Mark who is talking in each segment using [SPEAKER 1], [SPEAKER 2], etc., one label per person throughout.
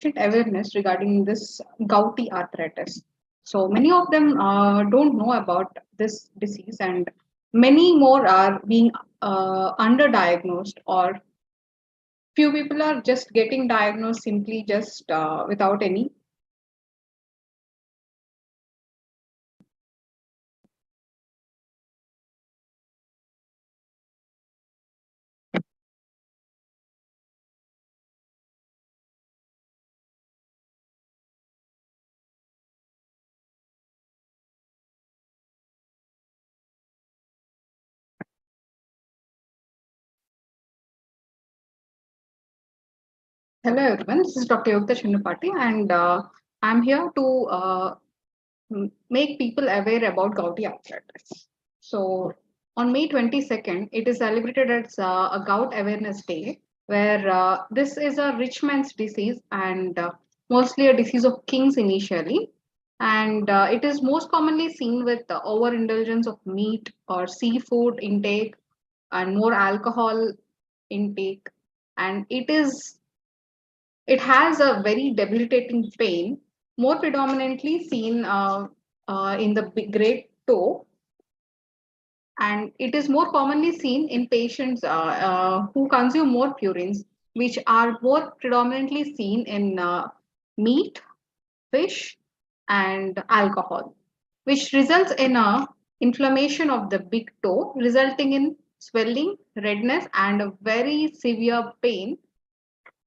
[SPEAKER 1] awareness regarding this gouty arthritis. So many of them don't know about this disease, and many more are being underdiagnosed, or few people are just getting diagnosed simply just without any. Hello everyone, this is Dr. Chandrashekara, and I'm here to make people aware about gouty arthritis. So, on May 22nd, it is celebrated as a Gout Awareness Day, where this is a rich man's disease and mostly a disease of kings initially. And it is most commonly seen with the overindulgence of meat or seafood intake and more alcohol intake. And it has a very debilitating pain, more predominantly seen in the great toe, and it is more commonly seen in patients who consume more purines, which are more predominantly seen in meat, fish, and alcohol, which results in a inflammation of the big toe, resulting in swelling, redness, and a very severe pain,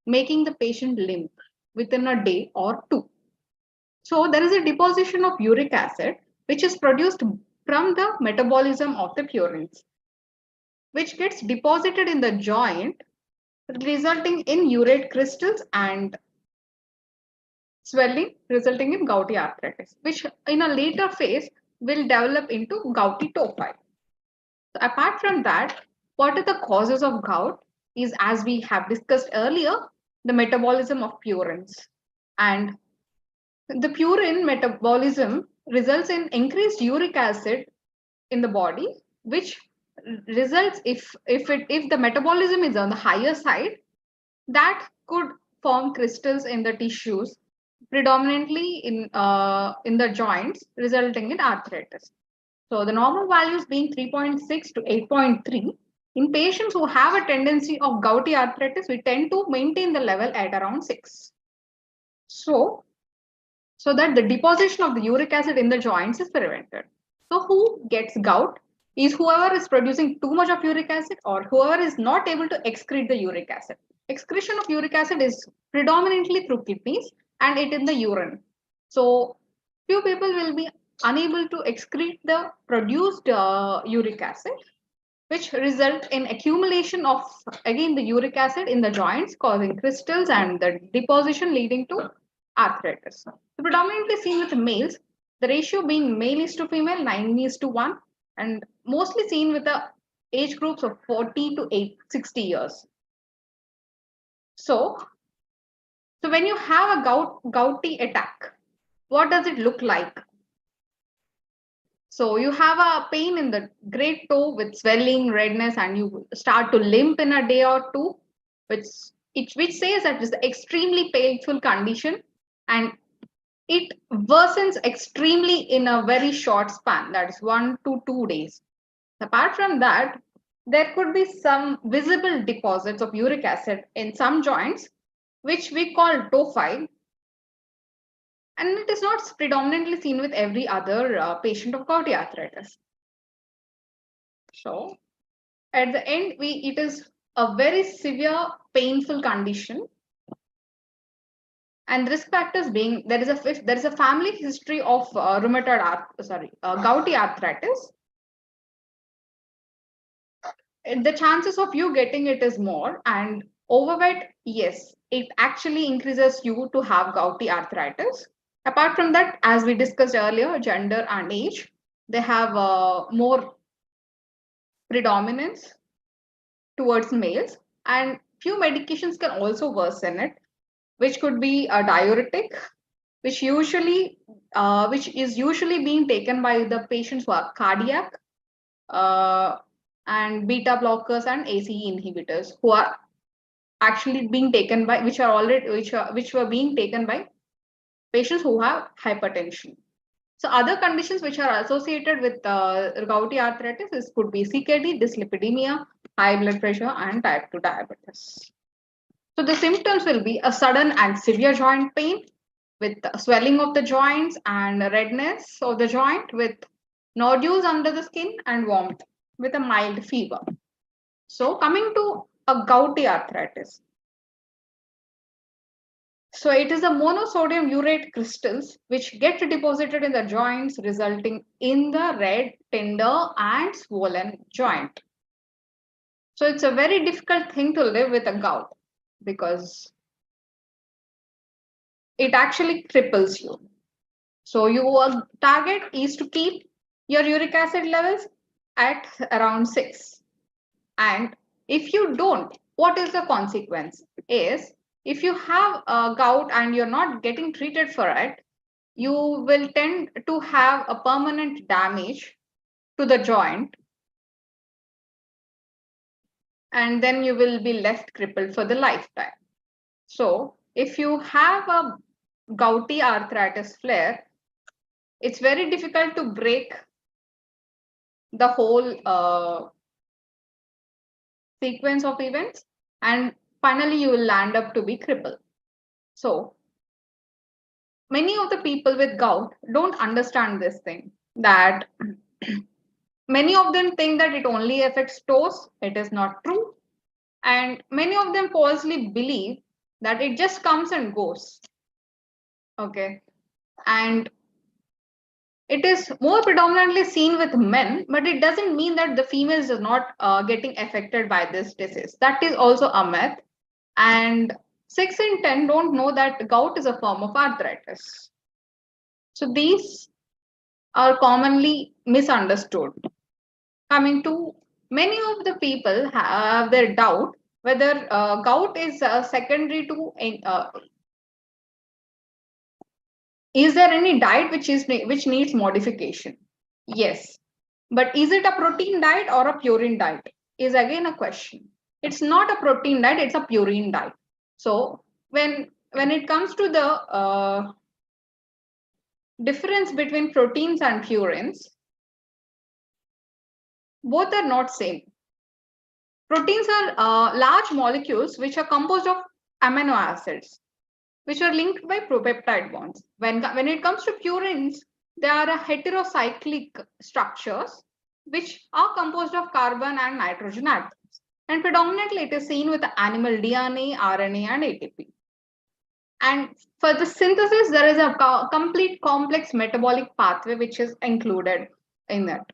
[SPEAKER 1] making the patient limp within a day or two. So there is a deposition of uric acid, which is produced from the metabolism of the purines, which gets deposited in the joint, resulting in urate crystals and swelling, resulting in gouty arthritis, which in a later phase will develop into gouty tophi. So apart from that, what are the causes of gout? Is, as we have discussed earlier, the metabolism of purines. And the purine metabolism results in increased uric acid in the body, which results, if the metabolism is on the higher side, that could form crystals in the tissues, predominantly in the joints, resulting in arthritis. So the normal values being 3.6 to 8.3. In patients who have a tendency of gouty arthritis, we tend to maintain the level at around 6. So that the deposition of the uric acid in the joints is prevented. So who gets gout is whoever is producing too much of uric acid, or whoever is not able to excrete the uric acid. Excretion of uric acid is predominantly through kidneys and it in the urine. So few people will be unable to excrete the produced uric acid, which result in accumulation of again the uric acid in the joints, causing crystals and the deposition leading to arthritis. So predominantly seen with males, the ratio being male is to female 9 is to 1, and mostly seen with the age groups of 40 to 60 years. So when you have a gouty attack, what does it look like? So you have a pain in the great toe with swelling, redness, and you start to limp in a day or two, which says that it's an extremely painful condition, and it worsens extremely in a very short span, that is 1 to 2 days. Apart from that, there could be some visible deposits of uric acid in some joints, which we call tophi, and it is not predominantly seen with every other patient of gouty arthritis. So at the end, it is a very severe, painful condition. And risk factors being there is a family history of gouty arthritis. The chances of you getting it is more, and overweight, yes, it actually increases you to have gouty arthritis. Apart from that, as we discussed earlier, gender and age, they have more predominance towards males, and few medications can also worsen it, which could be a diuretic, which is usually being taken by the patients who are cardiac, uh, and beta blockers and ACE inhibitors, who are actually being taken by, which were being taken by patients who have hypertension. So other conditions which are associated with gouty arthritis could be CKD, dyslipidemia, high blood pressure, and type 2 diabetes. So the symptoms will be a sudden and severe joint pain with swelling of the joints and redness of the joint with nodules under the skin and warmth with a mild fever. So coming to a gouty arthritis. So it is the monosodium urate crystals which get deposited in the joints, resulting in the red, tender and swollen joint. So it's a very difficult thing to live with a gout because it actually cripples you. So your target is to keep your uric acid levels at around 6. And if you don't, what is the consequence? Is if you have a gout and you're not getting treated for it, you will tend to have a permanent damage to the joint, and then you will be left crippled for the lifetime. So if you have a gouty arthritis flare, it's very difficult to break the whole sequence of events, and finally you will land up to be crippled. So many of the people with gout don't understand this thing, that many of them think that it only affects toes. It is not true. And many of them falsely believe that it just comes and goes. Okay. And it is more predominantly seen with men, but it doesn't mean that the females are not getting affected by this disease. That is also a myth. And 6 in 10 don't know that gout is a form of arthritis. So these are commonly misunderstood. Coming to many of the people have their doubt whether gout is secondary to is there any diet which needs modification? Yes, but is it a protein diet or a purine diet is again a question. It's not a protein diet, it's a purine diet. So when it comes to the difference between proteins and purines, both are not same. Proteins are large molecules which are composed of amino acids, which are linked by propeptide bonds. When it comes to purines, they are a heterocyclic structures which are composed of carbon and nitrogen atoms. And predominantly it is seen with animal DNA, RNA, and ATP. And for the synthesis, there is a complete complex metabolic pathway which is included in that.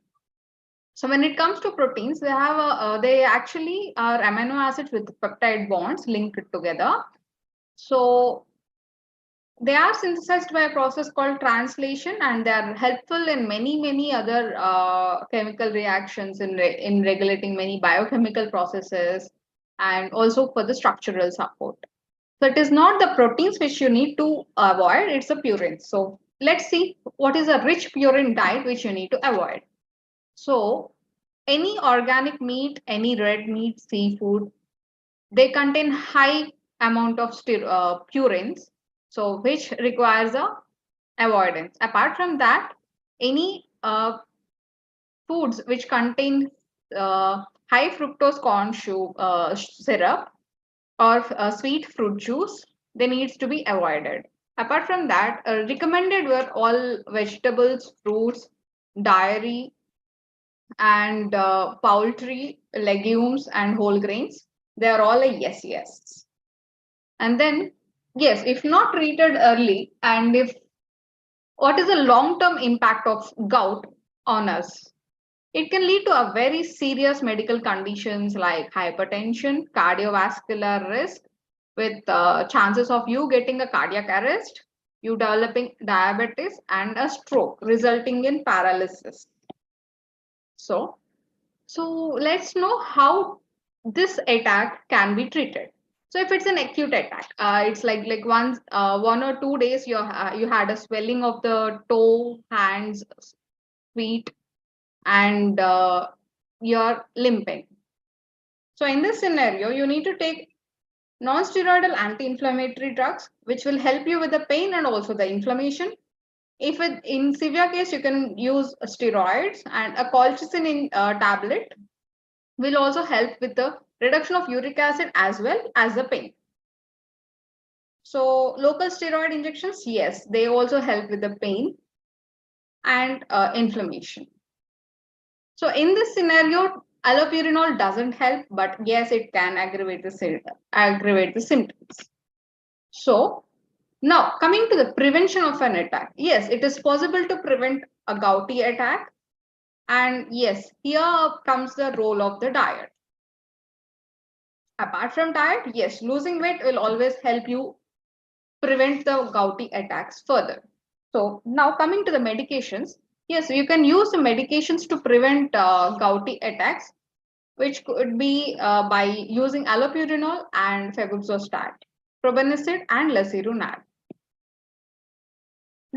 [SPEAKER 1] So when it comes to proteins, they actually are amino acids with peptide bonds linked together. So they are synthesized by a process called translation, and they are helpful in many other chemical reactions in regulating many biochemical processes, and also for the structural support. So it is not the proteins which you need to avoid, it's the purines. So let's see what is a rich purine diet which you need to avoid. So any organic meat, any red meat, seafood, they contain high amount of purines, so which requires a avoidance. Apart from that, any foods which contain high fructose corn syrup or sweet fruit juice, they needs to be avoided. Apart from that, recommended were all vegetables, fruits, dairy, and poultry, legumes, and whole grains. They are all a yes. And then, yes, if not treated early, and if what is the long-term impact of gout on us? It can lead to a very serious medical conditions like hypertension, cardiovascular risk, with chances of you getting a cardiac arrest, you developing diabetes, and a stroke, resulting in paralysis. So, let's know how this attack can be treated. So if it's an acute attack, it's like 1 or 2 days you had a swelling of the toe, hands, feet, and you're limping. So in this scenario, you need to take Non-steroidal anti-inflammatory drugs, which will help you with the pain and also the inflammation. If in severe case, you can use steroids, and a colchicine in tablet will also help with the reduction of uric acid as well as the pain. So local steroid injections, yes, they also help with the pain and inflammation. So in this scenario, allopurinol doesn't help, but yes, it can aggravate the symptoms. So now coming to the prevention of an attack, yes, it is possible to prevent a gouty attack, and yes, here comes the role of the diet. Apart from diet, yes, losing weight will always help you prevent the gouty attacks further. So now coming to the medications, yes, you can use the medications to prevent gouty attacks, which could be by using allopurinol and febuxostat, probenecid and lesinurad.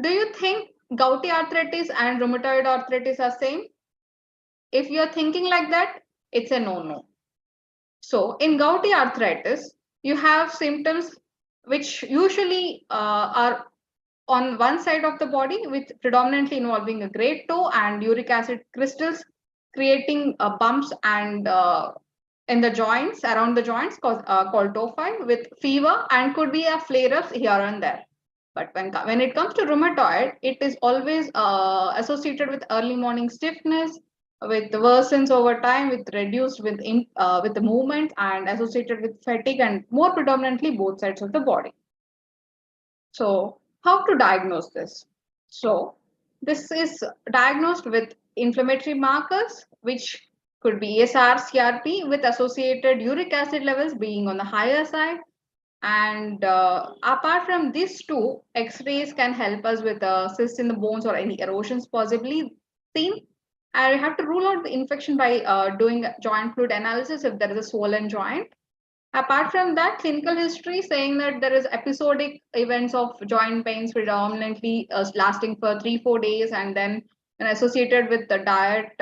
[SPEAKER 1] Do you think gouty arthritis and rheumatoid arthritis are same? If you're thinking like that, it's a no-no. So in gouty arthritis, you have symptoms which usually are on one side of the body, with predominantly involving a great toe and uric acid crystals, creating bumps and in the joints, around the joints, called tophi, with fever, and could be a flare-ups here and there. But when it comes to rheumatoid, it is always associated with early morning stiffness, with worsens over time, with reduced with the movement, and associated with fatigue, and more predominantly both sides of the body. So how to diagnose this? So this is diagnosed with inflammatory markers, which could be ESR, CRP, with associated uric acid levels being on the higher side. And apart from these two, X-rays can help us with cysts in the bones or any erosions possibly seen. And we have to rule out the infection by doing joint fluid analysis if there is a swollen joint. Apart from that, clinical history saying that there is episodic events of joint pains predominantly lasting for 3-4 days, and then associated with the diet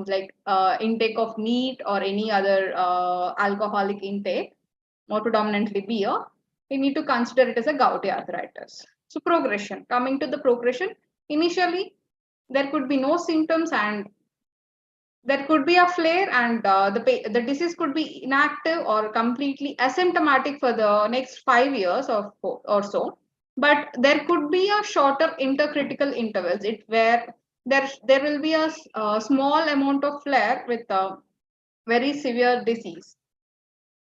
[SPEAKER 1] like intake of meat or any other alcoholic intake, more predominantly beer, we need to consider it as a gouty arthritis. So progression, coming to the progression, initially there could be no symptoms, and there could be a flare, and the disease could be inactive or completely asymptomatic for the next 5 years or so. But there could be a shorter intercritical intervals, where there will be a small amount of flare with a very severe disease.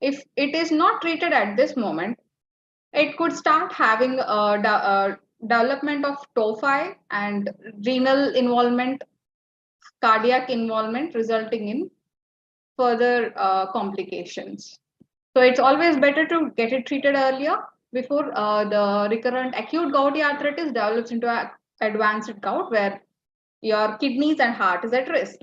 [SPEAKER 1] If it is not treated at this moment, it could start having a development of tophi and renal involvement, cardiac involvement, resulting in further complications. So it's always better to get it treated earlier before the recurrent acute gouty arthritis develops into an advanced gout, where your kidneys and heart is at risk.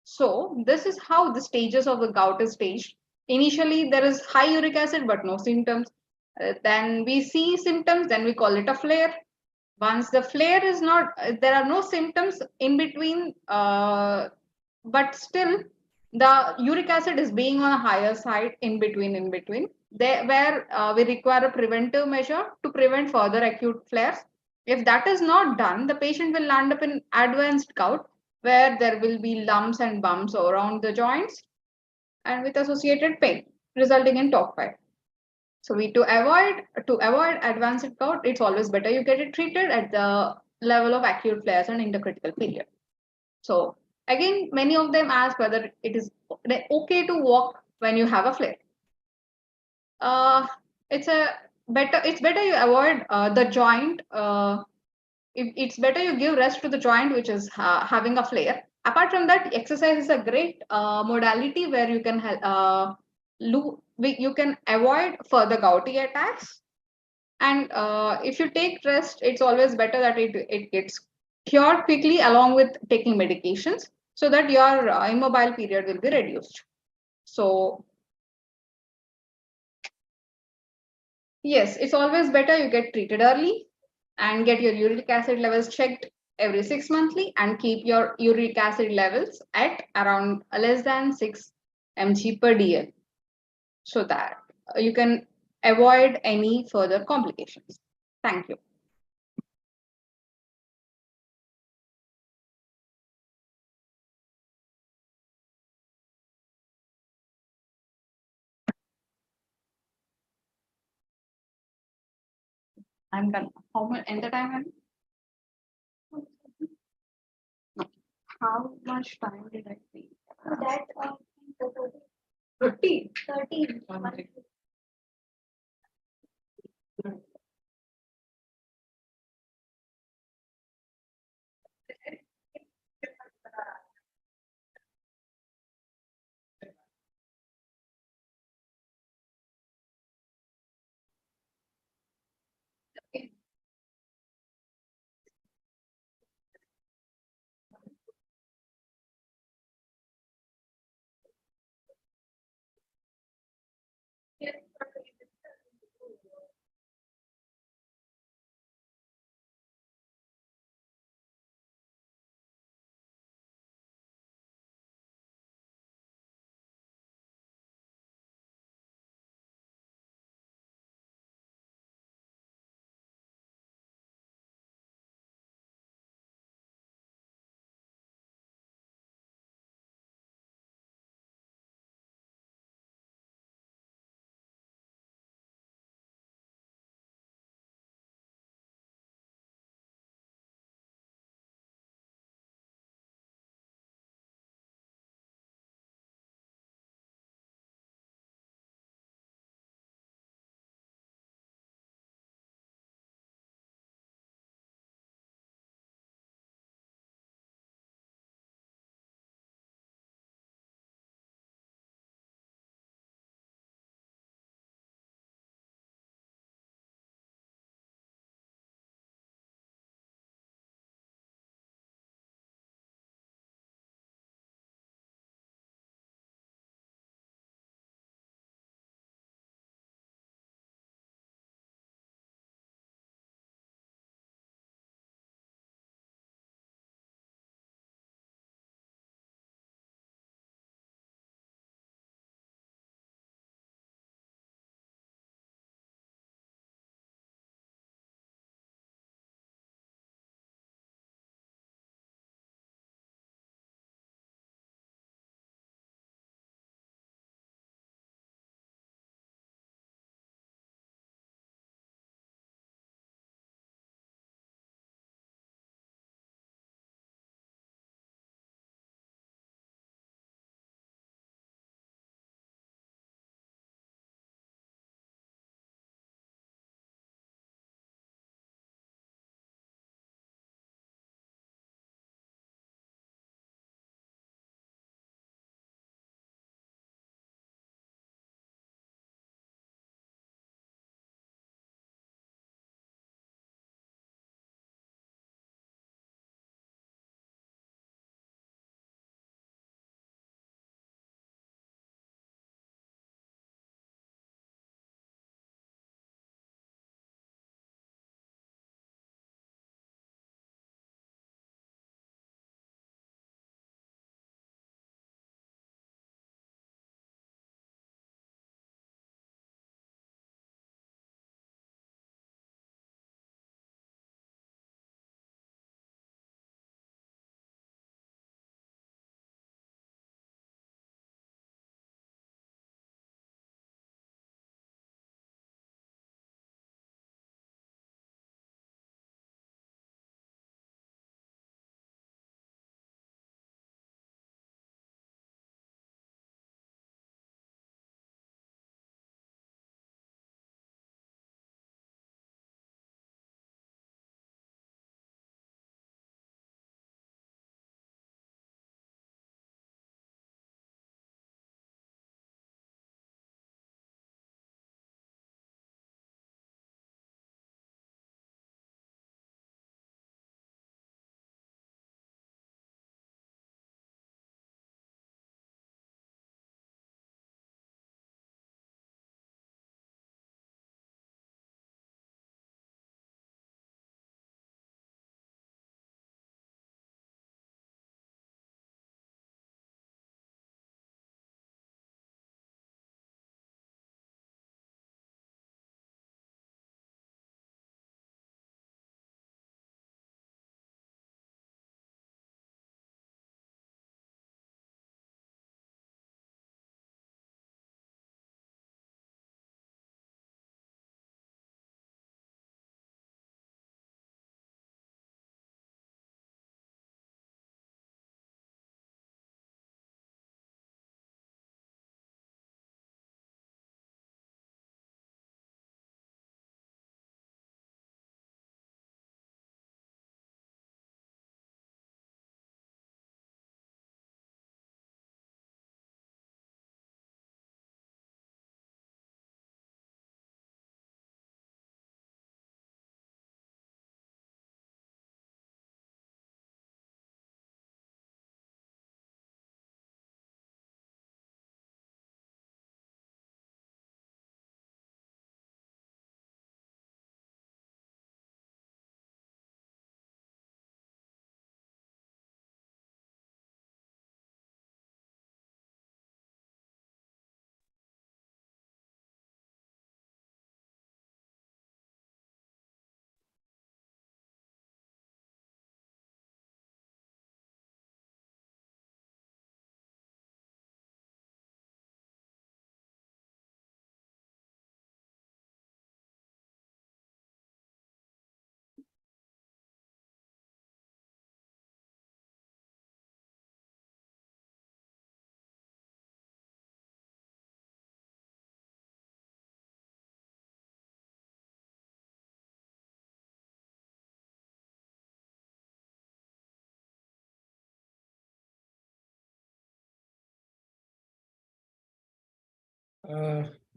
[SPEAKER 1] So this is how the stages of the gout is staged. Initially, there is high uric acid but no symptoms. Then we see symptoms, then we call it a flare. Once the flare is not, there are no symptoms in between, but still the uric acid is being on a higher side in between, where we require a preventive measure to prevent further acute flares. If that is not done, the patient will land up in advanced gout, where there will be lumps and bumps around the joints and with associated pain, resulting in tophi. So to avoid advanced gout, it's always better you get it treated at the level of acute flares and intercritical period. So again, many of them ask whether it is okay to walk when you have a flare. It's better you avoid the joint. It's better you give rest to the joint which is having a flare. Apart from that, exercise is a great modality where you can you can avoid further gouty attacks. And if you take rest, it's always better that it gets cured quickly along with taking medications, so that your immobile period will be reduced. So yes, it's always better you get treated early and get your uric acid levels checked every 6 monthly, and keep your uric acid levels at around less than 6 mg per dl, so that you can avoid any further complications. Thank you. I'm done. How much? End the time? No. How much time did I see?
[SPEAKER 2] That
[SPEAKER 1] 30.
[SPEAKER 2] 13.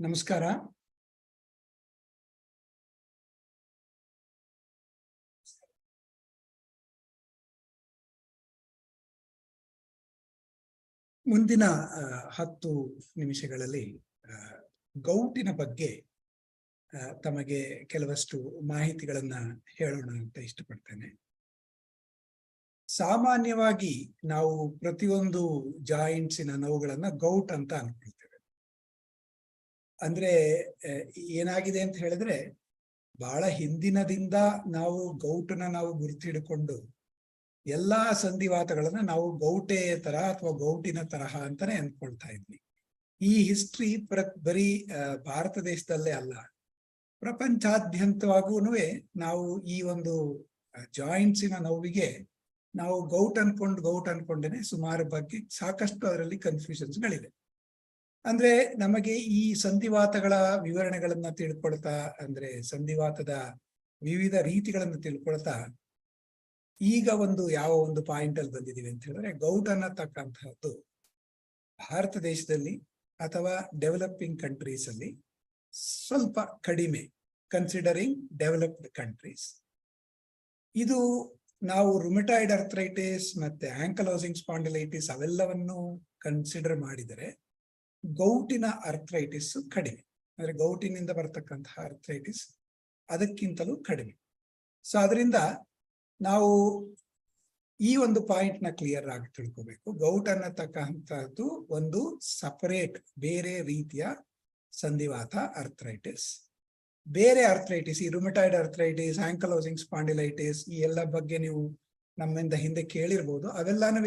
[SPEAKER 2] ನಮಸ್ಕಾರ. ಮುಂದಿನ 10 ನಿಮಿಷಗಳಲ್ಲಿ ಗೌಟಿನ ಬಗ್ಗೆ ತಮಗೆ ಕೆಲವಷ್ಟು ಮಾಹಿತಿಗಳನ್ನ ಹೇಳೋಣ ಅಂತ ಇಷ್ಟಪಡ್ತೇನೆ. ಸಾಮಾನ್ಯವಾಗಿ ನಾವು ಪ್ರತಿಯೊಂದು ಜಾಯಿಂಟ್ಸಿನ ನೋವುಗಳನ್ನ ಗೌಟ್ ಅಂತ ಅನ್ಕೊಳ್ತೇವೆ. ಅಂದ್ರೆ ಏನಾಗಿದೆ ಅಂತ ಹೇಳಿದ್ರೆ, ಬಹಳ ಹಿಂದಿನದಿಂದ ನಾವು ಗೌಟನ್ನ ನಾವು ಗುರುತಿಡ್ಕೊಂಡು ಎಲ್ಲಾ ಸಂಧಿವಾತಗಳನ್ನ ನಾವು ಗೌಟೆ ತರ ಅಥವಾ ಗೌಟಿನ ತರಹ ಅಂತಾನೆ ಅನ್ಕೊಳ್ತಾ ಇದ್ವಿ. ಈ ಹಿಸ್ಟ್ರಿ ಬರೀ ಭಾರತ ದೇಶದಲ್ಲೇ ಅಲ್ಲ, ಪ್ರಪಂಚಾದ್ಯಂತವಾಗೂ ನಾವು ಈ ಒಂದು ಜಾಯಿಂಟ್ಸಿನ ನೋವಿಗೆ ನಾವು ಗೌಟ್ ಅನ್ಕೊಂಡೇನೆ ಸುಮಾರು ಬಗ್ಗೆ ಸಾಕಷ್ಟು ಅದರಲ್ಲಿ ಕನ್ಫ್ಯೂಷನ್ಸ್ಗಳಿದೆ. ಅಂದ್ರೆ ನಮಗೆ ಈ ಸಂಧಿವಾತಗಳ ವಿವರಣೆಗಳನ್ನ ತಿಳ್ಕೊಳ್ತಾ, ಅಂದ್ರೆ ಸಂಧಿವಾತದ ವಿವಿಧ ರೀತಿಗಳನ್ನ ತಿಳ್ಕೊಳ್ತಾ ಈಗ ಯಾವ ಒಂದು ಪಾಯಿಂಟ್ ಅಲ್ಲಿ ಬಂದಿದೀವಿ ಅಂತ ಹೇಳಿದ್ರೆ, ಗೌಟ್ ಅನ್ನತಕ್ಕಂತಹದ್ದು ಭಾರತ ದೇಶದಲ್ಲಿ ಅಥವಾ ಡೆವಲಪಿಂಗ್ ಕಂಟ್ರೀಸ್ ಅಲ್ಲಿ ಸ್ವಲ್ಪ ಕಡಿಮೆ, ಕನ್ಸಿಡರಿಂಗ್ ಡೆವಲಪ್ಡ್ ಕಂಟ್ರೀಸ್. ಇದು ನಾವು ರುಮಟಾಯ್ಡ್ ಅರ್ಥ್ರೈಟಿಸ್ ಮತ್ತೆ ಆಂಕಲೋಸಿಂಗ್ ಸ್ಪಾಂಡಿಲೈಟಿಸ್ ಅವೆಲ್ಲವನ್ನು ಕನ್ಸಿಡರ್ ಮಾಡಿದರೆ ಗೌಟಿನ ಅರ್ಥ್ರೈಟಿಸ್ ಕಡಿಮೆ. ಅಂದ್ರೆ ಗೌಟಿನಿಂದ ಬರ್ತಕ್ಕಂತಹ ಅರ್ಥ್ರೈಟಿಸ್ ಅದಕ್ಕಿಂತಲೂ ಕಡಿಮೆ. ಸೊ ಅದರಿಂದ ನಾವು ಈ ಒಂದು ಪಾಯಿಂಟ್ ನ ಕ್ಲಿಯರ್ ಆಗಿ ತಿಳ್ಕೋಬೇಕು. ಗೌಟ್ ಅನ್ನತಕ್ಕಂಥದ್ದು ಒಂದು ಸಪರೇಟ್ ಬೇರೆ ರೀತಿಯ ಸಂಧಿವಾತ ಅರ್ಥ್ರೈಟಿಸ್. ಬೇರೆ ಅರ್ಥ್ರೈಟಿಸ್, ಈ ರುಮಟಾಯ್ಡ್ ಅರ್ಥ್ರೈಟಿಸ್, ಆಂಕಲೋಸಿಂಗ್ ಸ್ಪಾಂಡಿಲೈಟಿಸ್, ಈ ಎಲ್ಲ ಬಗ್ಗೆ ನೀವು ನಮ್ಮಿಂದ ಹಿಂದೆ ಕೇಳಿರ್ಬೋದು. ಅವೆಲ್ಲನೂ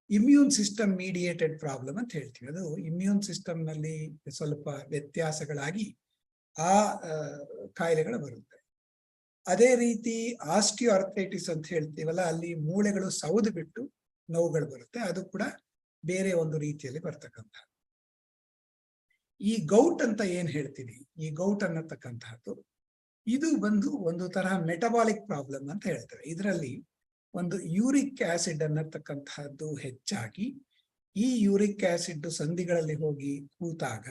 [SPEAKER 2] ಇಮ್ಯೂನ್ ಸಿಸ್ಟಮ್ ಮೀಡಿಯೇಟೆಡ್ ಪ್ರಾಬ್ಲಮ್ ಅಂತ ಹೇಳ್ತೀವಿ. ಅದು ಇಮ್ಯೂನ್ ಸಿಸ್ಟಮ್ ನಲ್ಲಿ ಸ್ವಲ್ಪ ವ್ಯತ್ಯಾಸಗಳಾಗಿ ಆ ಕಾಯಿಲೆಗಳು ಬರುತ್ತೆ. ಅದೇ ರೀತಿ ಆಸ್ಟಿಯೋ ಅರ್ಥ್ರೈಟಿಸ್ ಅಂತ ಹೇಳ್ತೀವಲ್ಲ, ಅಲ್ಲಿ ಮೂಳೆಗಳು ಸೌದು ಬಿಟ್ಟು ನೋವುಗಳು ಬರುತ್ತೆ. ಅದು ಕೂಡ ಬೇರೆ ಒಂದು ರೀತಿಯಲ್ಲಿ ಬರ್ತಕ್ಕಂಥ. ಈ ಗೌಟ್ ಅಂತ ಏನ್ ಹೇಳ್ತೀವಿ, ಈ ಗೌಟ್ ಅನ್ನತಕ್ಕಂತಹದ್ದು ಇದು ಒಂದು ತರಹ ಮೆಟಬಾಲಿಕ್ ಪ್ರಾಬ್ಲಮ್ ಅಂತ ಹೇಳ್ತೇವೆ. ಇದರಲ್ಲಿ ಒಂದು ಯೂರಿಕ್ ಆಸಿಡ್ ಅನ್ನತಕ್ಕಂತಹದ್ದು ಹೆಚ್ಚಾಗಿ, ಈ ಯೂರಿಕ್ ಆಸಿಡ್ ಸಂಧಿಗಳಲ್ಲಿ ಹೋಗಿ ಕೂತಾಗ,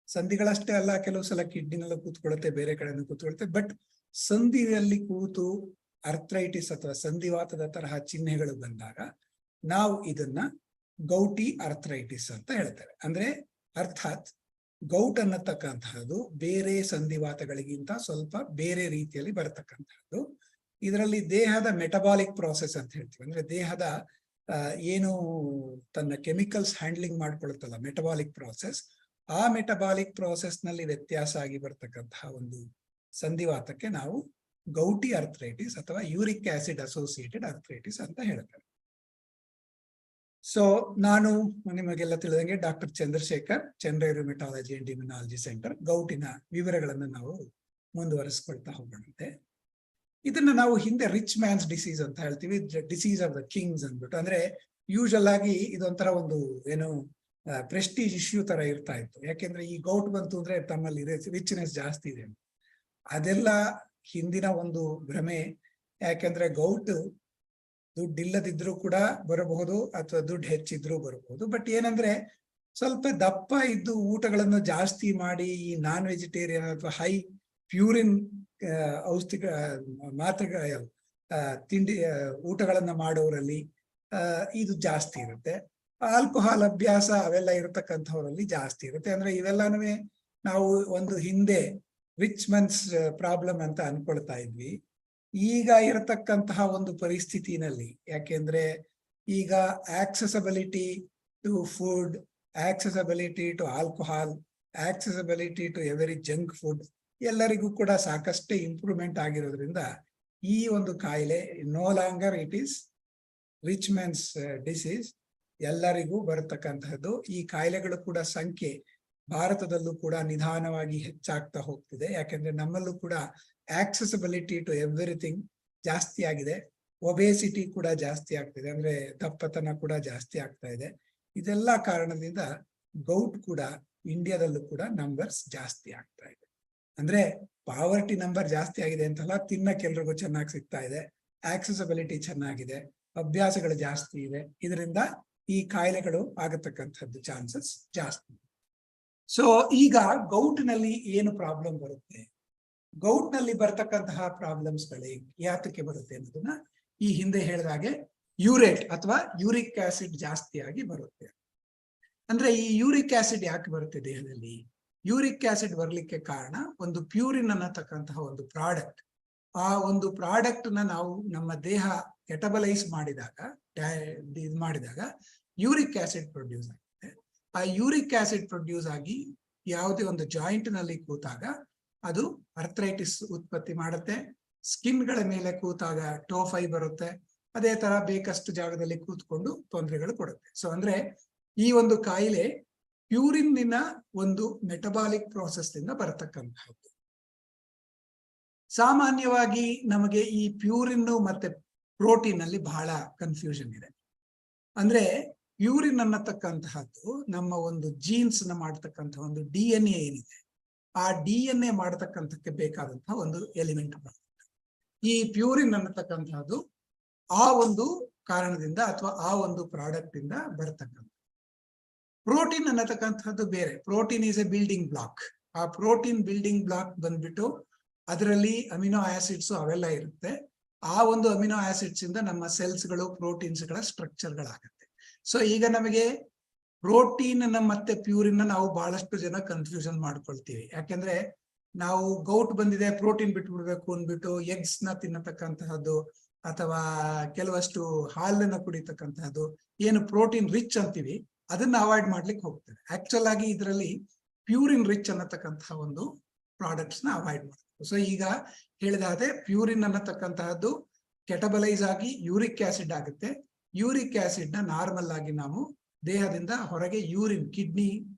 [SPEAKER 2] ಸಂಧಿಗಳಷ್ಟೇ ಅಲ್ಲ, ಕೆಲವು ಸಲ ಕಿಡ್ನಿನಲ್ಲೂ ಕೂತ್ಕೊಳ್ಳುತ್ತೆ, ಬೇರೆ ಕಡೆನೂ ಕೂತ್ಕೊಳ್ಳುತ್ತೆ. ಬಟ್ ಸಂಧಿಯಲ್ಲಿ ಕೂತು ಅರ್ಥ್ರೈಟಿಸ್ ಅಥವಾ ಸಂಧಿವಾತದ ತರಹ ಚಿಹ್ನೆಗಳು ಬಂದಾಗ ನಾವು ಇದನ್ನ ಗೌಟಿ ಅರ್ಥ್ರೈಟಿಸ್ ಅಂತ ಹೇಳ್ತೇವೆ. ಅಂದ್ರೆ ಅರ್ಥಾತ್ ಗೌಟ್ ಅನ್ನತಕ್ಕಂತಹದ್ದು ಬೇರೆ ಸಂಧಿವಾತಗಳಿಗಿಂತ ಸ್ವಲ್ಪ ಬೇರೆ ರೀತಿಯಲ್ಲಿ ಬರತಕ್ಕಂತಹದ್ದು. ಇದರಲ್ಲಿ ದೇಹದ ಮೆಟಬಾಲಿಕ್ ಪ್ರಾಸೆಸ್ ಅಂತ ಹೇಳ್ತೀವಿ. ಅಂದ್ರೆ ದೇಹದ ಏನು ತನ್ನ ಕೆಮಿಕಲ್ಸ್ ಹ್ಯಾಂಡ್ಲಿಂಗ್ ಮಾಡ್ಕೊಳುತ್ತಲ್ಲ, ಮೆಟಬಾಲಿಕ್ ಪ್ರಾಸೆಸ್, ಆ ಮೆಟಬಾಲಿಕ್ ಪ್ರಾಸೆಸ್ ನಲ್ಲಿ ವ್ಯತ್ಯಾಸ ಆಗಿ ಬರ್ತಕ್ಕಂತಹ ಒಂದು ಸಂಧಿವಾತಕ್ಕೆ ನಾವು ಗೌಟಿ ಅರ್ಥ್ರೈಟಿಸ್ ಅಥವಾ ಯೂರಿಕ್ ಆಸಿಡ್ ಅಸೋಸಿಯೇಟೆಡ್ ಅರ್ಥ್ರೈಟಿಸ್ ಅಂತ ಹೇಳ್ತೇವೆ. ಸೊ ನಾನು ನಿಮಗೆಲ್ಲ ತಿಳಿದಂಗೆ doctor Chandrashekar, Chandra rheumatology and immunology centre, ಗೌಟಿನ ವಿವರಗಳನ್ನು ನಾವು ಮುಂದುವರಿಸ್ಕೊಳ್ತಾ ಹೋಗೋಣಂತೆ. ಇದನ್ನ ನಾವು ಹಿಂದೆ ರಿಚ್ ಮ್ಯಾನ್ಸ್ ಡಿಸೀಸ್ ಅಂತ ಹೇಳ್ತೀವಿ, ಡಿಸೀಸ್ ಆಫ್ ದ ಕಿಂಗ್ಸ್ ಅಂದ್ಬಿಟ್ಟು. ಅಂದ್ರೆ ಯೂಶಲ್ ಆಗಿ ಇದೊಂಥರ ಒಂದು ಏನು ಪ್ರೆಸ್ಟೀಜ್ ಇಶ್ಯೂ ತರ ಇರ್ತಾ ಇತ್ತು. ಯಾಕೆಂದ್ರೆ ಈ ಗೌಟ್ ಬಂತು ಅಂದ್ರೆ ತಮ್ಮಲ್ಲಿ ರಿಚ್ನೆಸ್ ಜಾಸ್ತಿ ಇದೆ. ಅದೆಲ್ಲ ಹಿಂದಿನ ಒಂದು ಭ್ರಮೆ. ಯಾಕೆಂದ್ರೆ ಗೌಟ್ ದುಡ್ಡಿಲ್ಲದಿದ್ರೂ ಕೂಡ ಬರಬಹುದು ಅಥವಾ ದುಡ್ಡು ಹೆಚ್ಚಿದ್ರೂ ಬರಬಹುದು. ಬಟ್ ಏನಂದ್ರೆ ಸ್ವಲ್ಪ ದಪ್ಪ ಇದ್ದು ಊಟಗಳನ್ನು ಜಾಸ್ತಿ ಮಾಡಿ ಈ ನಾನ್ ವೆಜಿಟೇರಿಯನ್ ಅಥವಾ ಹೈ ಪ್ಯೂರಿನ್ ಔಷಧಿಕ ಮಾತ್ರೆಗಳ ತಿಂಡಿ ಊಟಗಳನ್ನ ಮಾಡೋರಲ್ಲಿ ಇದು ಜಾಸ್ತಿ ಇರುತ್ತೆ. ಆಲ್ಕೋಹಾಲ್ ಅಭ್ಯಾಸ ಅವೆಲ್ಲ ಇರತಕ್ಕಂಥವರಲ್ಲಿ ಜಾಸ್ತಿ ಇರುತ್ತೆ. ಅಂದ್ರೆ ಇವೆಲ್ಲನೂ ನಾವು ಒಂದು ಹಿಂದೆ ರಿಚ್ ಮೆನ್ಸ್ ಪ್ರಾಬ್ಲಮ್ ಅಂತ ಅನ್ಕೊಳ್ತಾ ಇದ್ವಿ. ಈಗ ಇರತಕ್ಕಂತಹ ಒಂದು ಪರಿಸ್ಥಿತಿನಲ್ಲಿ, ಯಾಕೆಂದ್ರೆ ಈಗ accessibility to food, accessibility to alcohol, accessibility to every junk food ಎಲ್ಲರಿಗೂ ಕೂಡ ಸಾಕಷ್ಟೇ ಇಂಪ್ರೂವ್ಮೆಂಟ್ ಆಗಿರೋದ್ರಿಂದ ಈ ಒಂದು ಕಾಯಿಲೆ no longer it is rich men's disease, ಎಲ್ಲರಿಗೂ ಬರತಕ್ಕಂತಹದ್ದು. ಈ ಕಾಯಿಲೆಗಳು ಕೂಡ ಸಂಖ್ಯೆ ಭಾರತದಲ್ಲೂ ಕೂಡ ನಿಧಾನವಾಗಿ ಹೆಚ್ಚಾಗ್ತಾ ಹೋಗ್ತಿದೆ. ಯಾಕೆಂದ್ರೆ ನಮ್ಮಲ್ಲೂ ಕೂಡ ಆಕ್ಸೆಸಿಬಿಲಿಟಿ ಟು ಎವ್ರಿಥಿಂಗ್ ಜಾಸ್ತಿ ಆಗಿದೆ. ಒಬೇಸಿಟಿ ಕೂಡ ಜಾಸ್ತಿ ಆಗ್ತಿದೆ, ಅಂದ್ರೆ ದಪ್ಪತನ ಕೂಡ ಜಾಸ್ತಿ ಆಗ್ತಾ ಇದೆ. ಇದೆಲ್ಲ ಕಾರಣದಿಂದ ಗೌಟ್ ಕೂಡ ಇಂಡಿಯಾದಲ್ಲೂ ಕೂಡ ನಂಬರ್ಸ್ ಜಾಸ್ತಿ ಆಗ್ತಾ ಇದೆ. ಅಂದ್ರೆ ಪಾವರ್ಟಿ ನಂಬರ್ ಜಾಸ್ತಿ ಆಗಿದೆ ಅಂತಲ್ಲ, ತಿನ್ನಕ್ಕೆ ಎಲ್ರಿಗೂ ಚೆನ್ನಾಗಿ ಸಿಗ್ತಾ ಇದೆ, ಆಕ್ಸೆಸಿಬಿಲಿಟಿ ಚೆನ್ನಾಗಿದೆ, ಅಭ್ಯಾಸಗಳು ಜಾಸ್ತಿ ಇದೆ. ಇದರಿಂದ ಈ ಕಾಯಿಲೆಗಳು ಆಗತಕ್ಕಂಥದ್ದು ಚಾನ್ಸಸ್ ಜಾಸ್ತಿ. ಸೊ ಈಗ ಗೌಟ್ ನಲ್ಲಿ ಏನು ಪ್ರಾಬ್ಲಮ್ ಬರುತ್ತೆ, ಗೌಟ್ ನಲ್ಲಿ ಬರ್ತಕ್ಕಂತಹ ಪ್ರಾಬ್ಲಮ್ಸ್ ಗಳೇ ಯಾತಕ್ಕೆ ಬರುತ್ತೆ ಅನ್ನೋದನ್ನ ಈ ಹಿಂದೆ ಹೇಳಿದ ಹಾಗೆ ಯೂರೇಟ್ ಅಥವಾ ಯೂರಿಕ್ ಆಸಿಡ್ ಜಾಸ್ತಿಯಾಗಿ ಬರುತ್ತೆ. ಅಂದ್ರೆ ಈ ಯೂರಿಕ್ ಆಸಿಡ್ ಯಾಕೆ ಬರುತ್ತೆ ದೇಹದಲ್ಲಿ? ಯೂರಿಕ್ ಆಸಿಡ್ ಬರ್ಲಿಕ್ಕೆ ಕಾರಣ ಒಂದು ಪ್ಯೂರಿನ್ ಅನ್ನತಕ್ಕಂತಹ ಒಂದು ಪ್ರಾಡಕ್ಟ್. ಆ ಒಂದು ಪ್ರಾಡಕ್ಟ್ ನಾವು ನಮ್ಮ ದೇಹ ಕೆಟಬಲೈಸ್ ಮಾಡಿದಾಗ ಯೂರಿಕ್ ಆಸಿಡ್ ಪ್ರೊಡ್ಯೂಸ್ ಆಗುತ್ತೆ. ಆ ಯೂರಿಕ್ ಆಸಿಡ್ ಪ್ರೊಡ್ಯೂಸ್ ಆಗಿ ಯಾವುದೇ ಒಂದು ಜಾಯಿಂಟ್ ನಲ್ಲಿ ಕೂತಾಗ ಅದು ಅರ್ಥ್ರೈಟಿಸ್ ಉತ್ಪತ್ತಿ ಮಾಡುತ್ತೆ. ಸ್ಕಿನ್ ಗಳ ಮೇಲೆ ಕೂತಾಗ ಟೋಫೈ ಬರುತ್ತೆ. ಅದೇ ತರ ಬೇಕಷ್ಟು ಜಾಗದಲ್ಲಿ ಕೂತ್ಕೊಂಡು ತೊಂದರೆಗಳು ಕೊಡುತ್ತೆ. ಸೊ ಅಂದ್ರೆ ಈ ಒಂದು ಕಾಯಿಲೆ ಪ್ಯೂರಿನ್ನ ಒಂದು ಮೆಟಬಾಲಿಕ್ ಪ್ರಾಸೆಸ್ ಇಂದ ಬರತಕ್ಕಂತಹದ್ದು. ಸಾಮಾನ್ಯವಾಗಿ ನಮಗೆ ಈ ಪ್ಯೂರಿನ್ ಮತ್ತೆ ಪ್ರೋಟೀನ್ ಅಲ್ಲಿ ಬಹಳ ಕನ್ಫ್ಯೂಷನ್ ಇದೆ. ಅಂದ್ರೆ ಪ್ಯೂರಿನ್ ಅನ್ನತಕ್ಕಂತಹದ್ದು ನಮ್ಮ ಒಂದು ಜೀನ್ಸ್ ನ ಮಾಡತಕ್ಕಂತಹ ಒಂದು DNA ಏನಿದೆ, ಆ DNA ಮಾಡತಕ್ಕಂಥಕ್ಕೆ ಬೇಕಾದಂತಹ ಒಂದು ಎಲಿಮೆಂಟ್. ಈ ಪ್ಯೂರಿನ್ ಅನ್ನತಕ್ಕಂತಹದ್ದು ಆ ಒಂದು ಕಾರಣದಿಂದ ಅಥವಾ ಆ ಒಂದು ಪ್ರಾಡಕ್ಟ್ ಇಂದ ಬರತಕ್ಕಂಥ. ಪ್ರೋಟೀನ್ ಅನ್ನತಕ್ಕಂಥದ್ದು ಬೇರೆ. Protein is a building block. ಆ ಪ್ರೋಟೀನ್ ಬಿಲ್ಡಿಂಗ್ ಬ್ಲಾಕ್ ಬಂದ್ಬಿಟ್ಟು ಅದರಲ್ಲಿ ಅಮಿನೋ ಆಸಿಡ್ಸ್ ಅವೆಲ್ಲ ಇರುತ್ತೆ. ಆ ಒಂದು ಅಮಿನೋ ಆಸಿಡ್ಸ್ ಇಂದ ನಮ್ಮ ಸೆಲ್ಸ್ ಗಳು ಪ್ರೋಟೀನ್ಸ್ ಗಳ ಸ್ಟ್ರಕ್ಚರ್ ಗಳಾಗುತ್ತೆ. ಸೊ ಈಗ ನಮಗೆ ಪ್ರೋಟೀನ್ ಮತ್ತೆ ಪ್ಯೂರಿನ್ ನಾವು ಬಹಳಷ್ಟು ಜನ ಕನ್ಫ್ಯೂಷನ್ ಮಾಡ್ಕೊಳ್ತೀವಿ. ಯಾಕೆಂದ್ರೆ ನಾವು ಗೌಟ್ ಬಂದಿದೆ ಪ್ರೋಟೀನ್ ಬಿಟ್ಬಿಡ್ಬೇಕು ಅಂದ್ಬಿಟ್ಟು ಎಗ್ಸ್ ನ ತಿನ್ನತಕ್ಕಂತಹದ್ದು ಅಥವಾ ಕೆಲವಷ್ಟು ಹಾಲನ್ನ ಕುಡಿತಕ್ಕಂತಹದ್ದು ಏನು ಪ್ರೋಟೀನ್ ರಿಚ್ ಅಂತೀವಿ ಅದನ್ನ ಅವಾಯ್ಡ್ ಮಾಡ್ಲಿಕ್ಕೆ ಹೋಗ್ತದೆ. ಆಕ್ಚುಲ್ ಆಗಿ ಇದರಲ್ಲಿ ಪ್ಯೂರಿನ್ ರಿಚ್ ಅನ್ನತಕ್ಕಂತಹ ಒಂದು ಪ್ರಾಡಕ್ಟ್ಸ್ ನ ಅವಾಯ್ಡ್ ಮಾಡಬೇಕು. ಸೊ ಈಗ ಹೇಳಿದಾದ್ರೆ ಪ್ಯೂರಿನ್ ಅನ್ನತಕ್ಕಂತಹದ್ದು ಕೆಟಬಲೈಸ್ ಆಗಿ ಯೂರಿಕ್ ಆಸಿಡ್ ಆಗುತ್ತೆ. ಯೂರಿಕ್ ಆಸಿಡ್ ನ ನಾರ್ಮಲ್ ಆಗಿ ನಾವು ದೇಹದಿಂದ ಹೊರಗೆ ಯೂರಿನ್, ಕಿಡ್ನಿ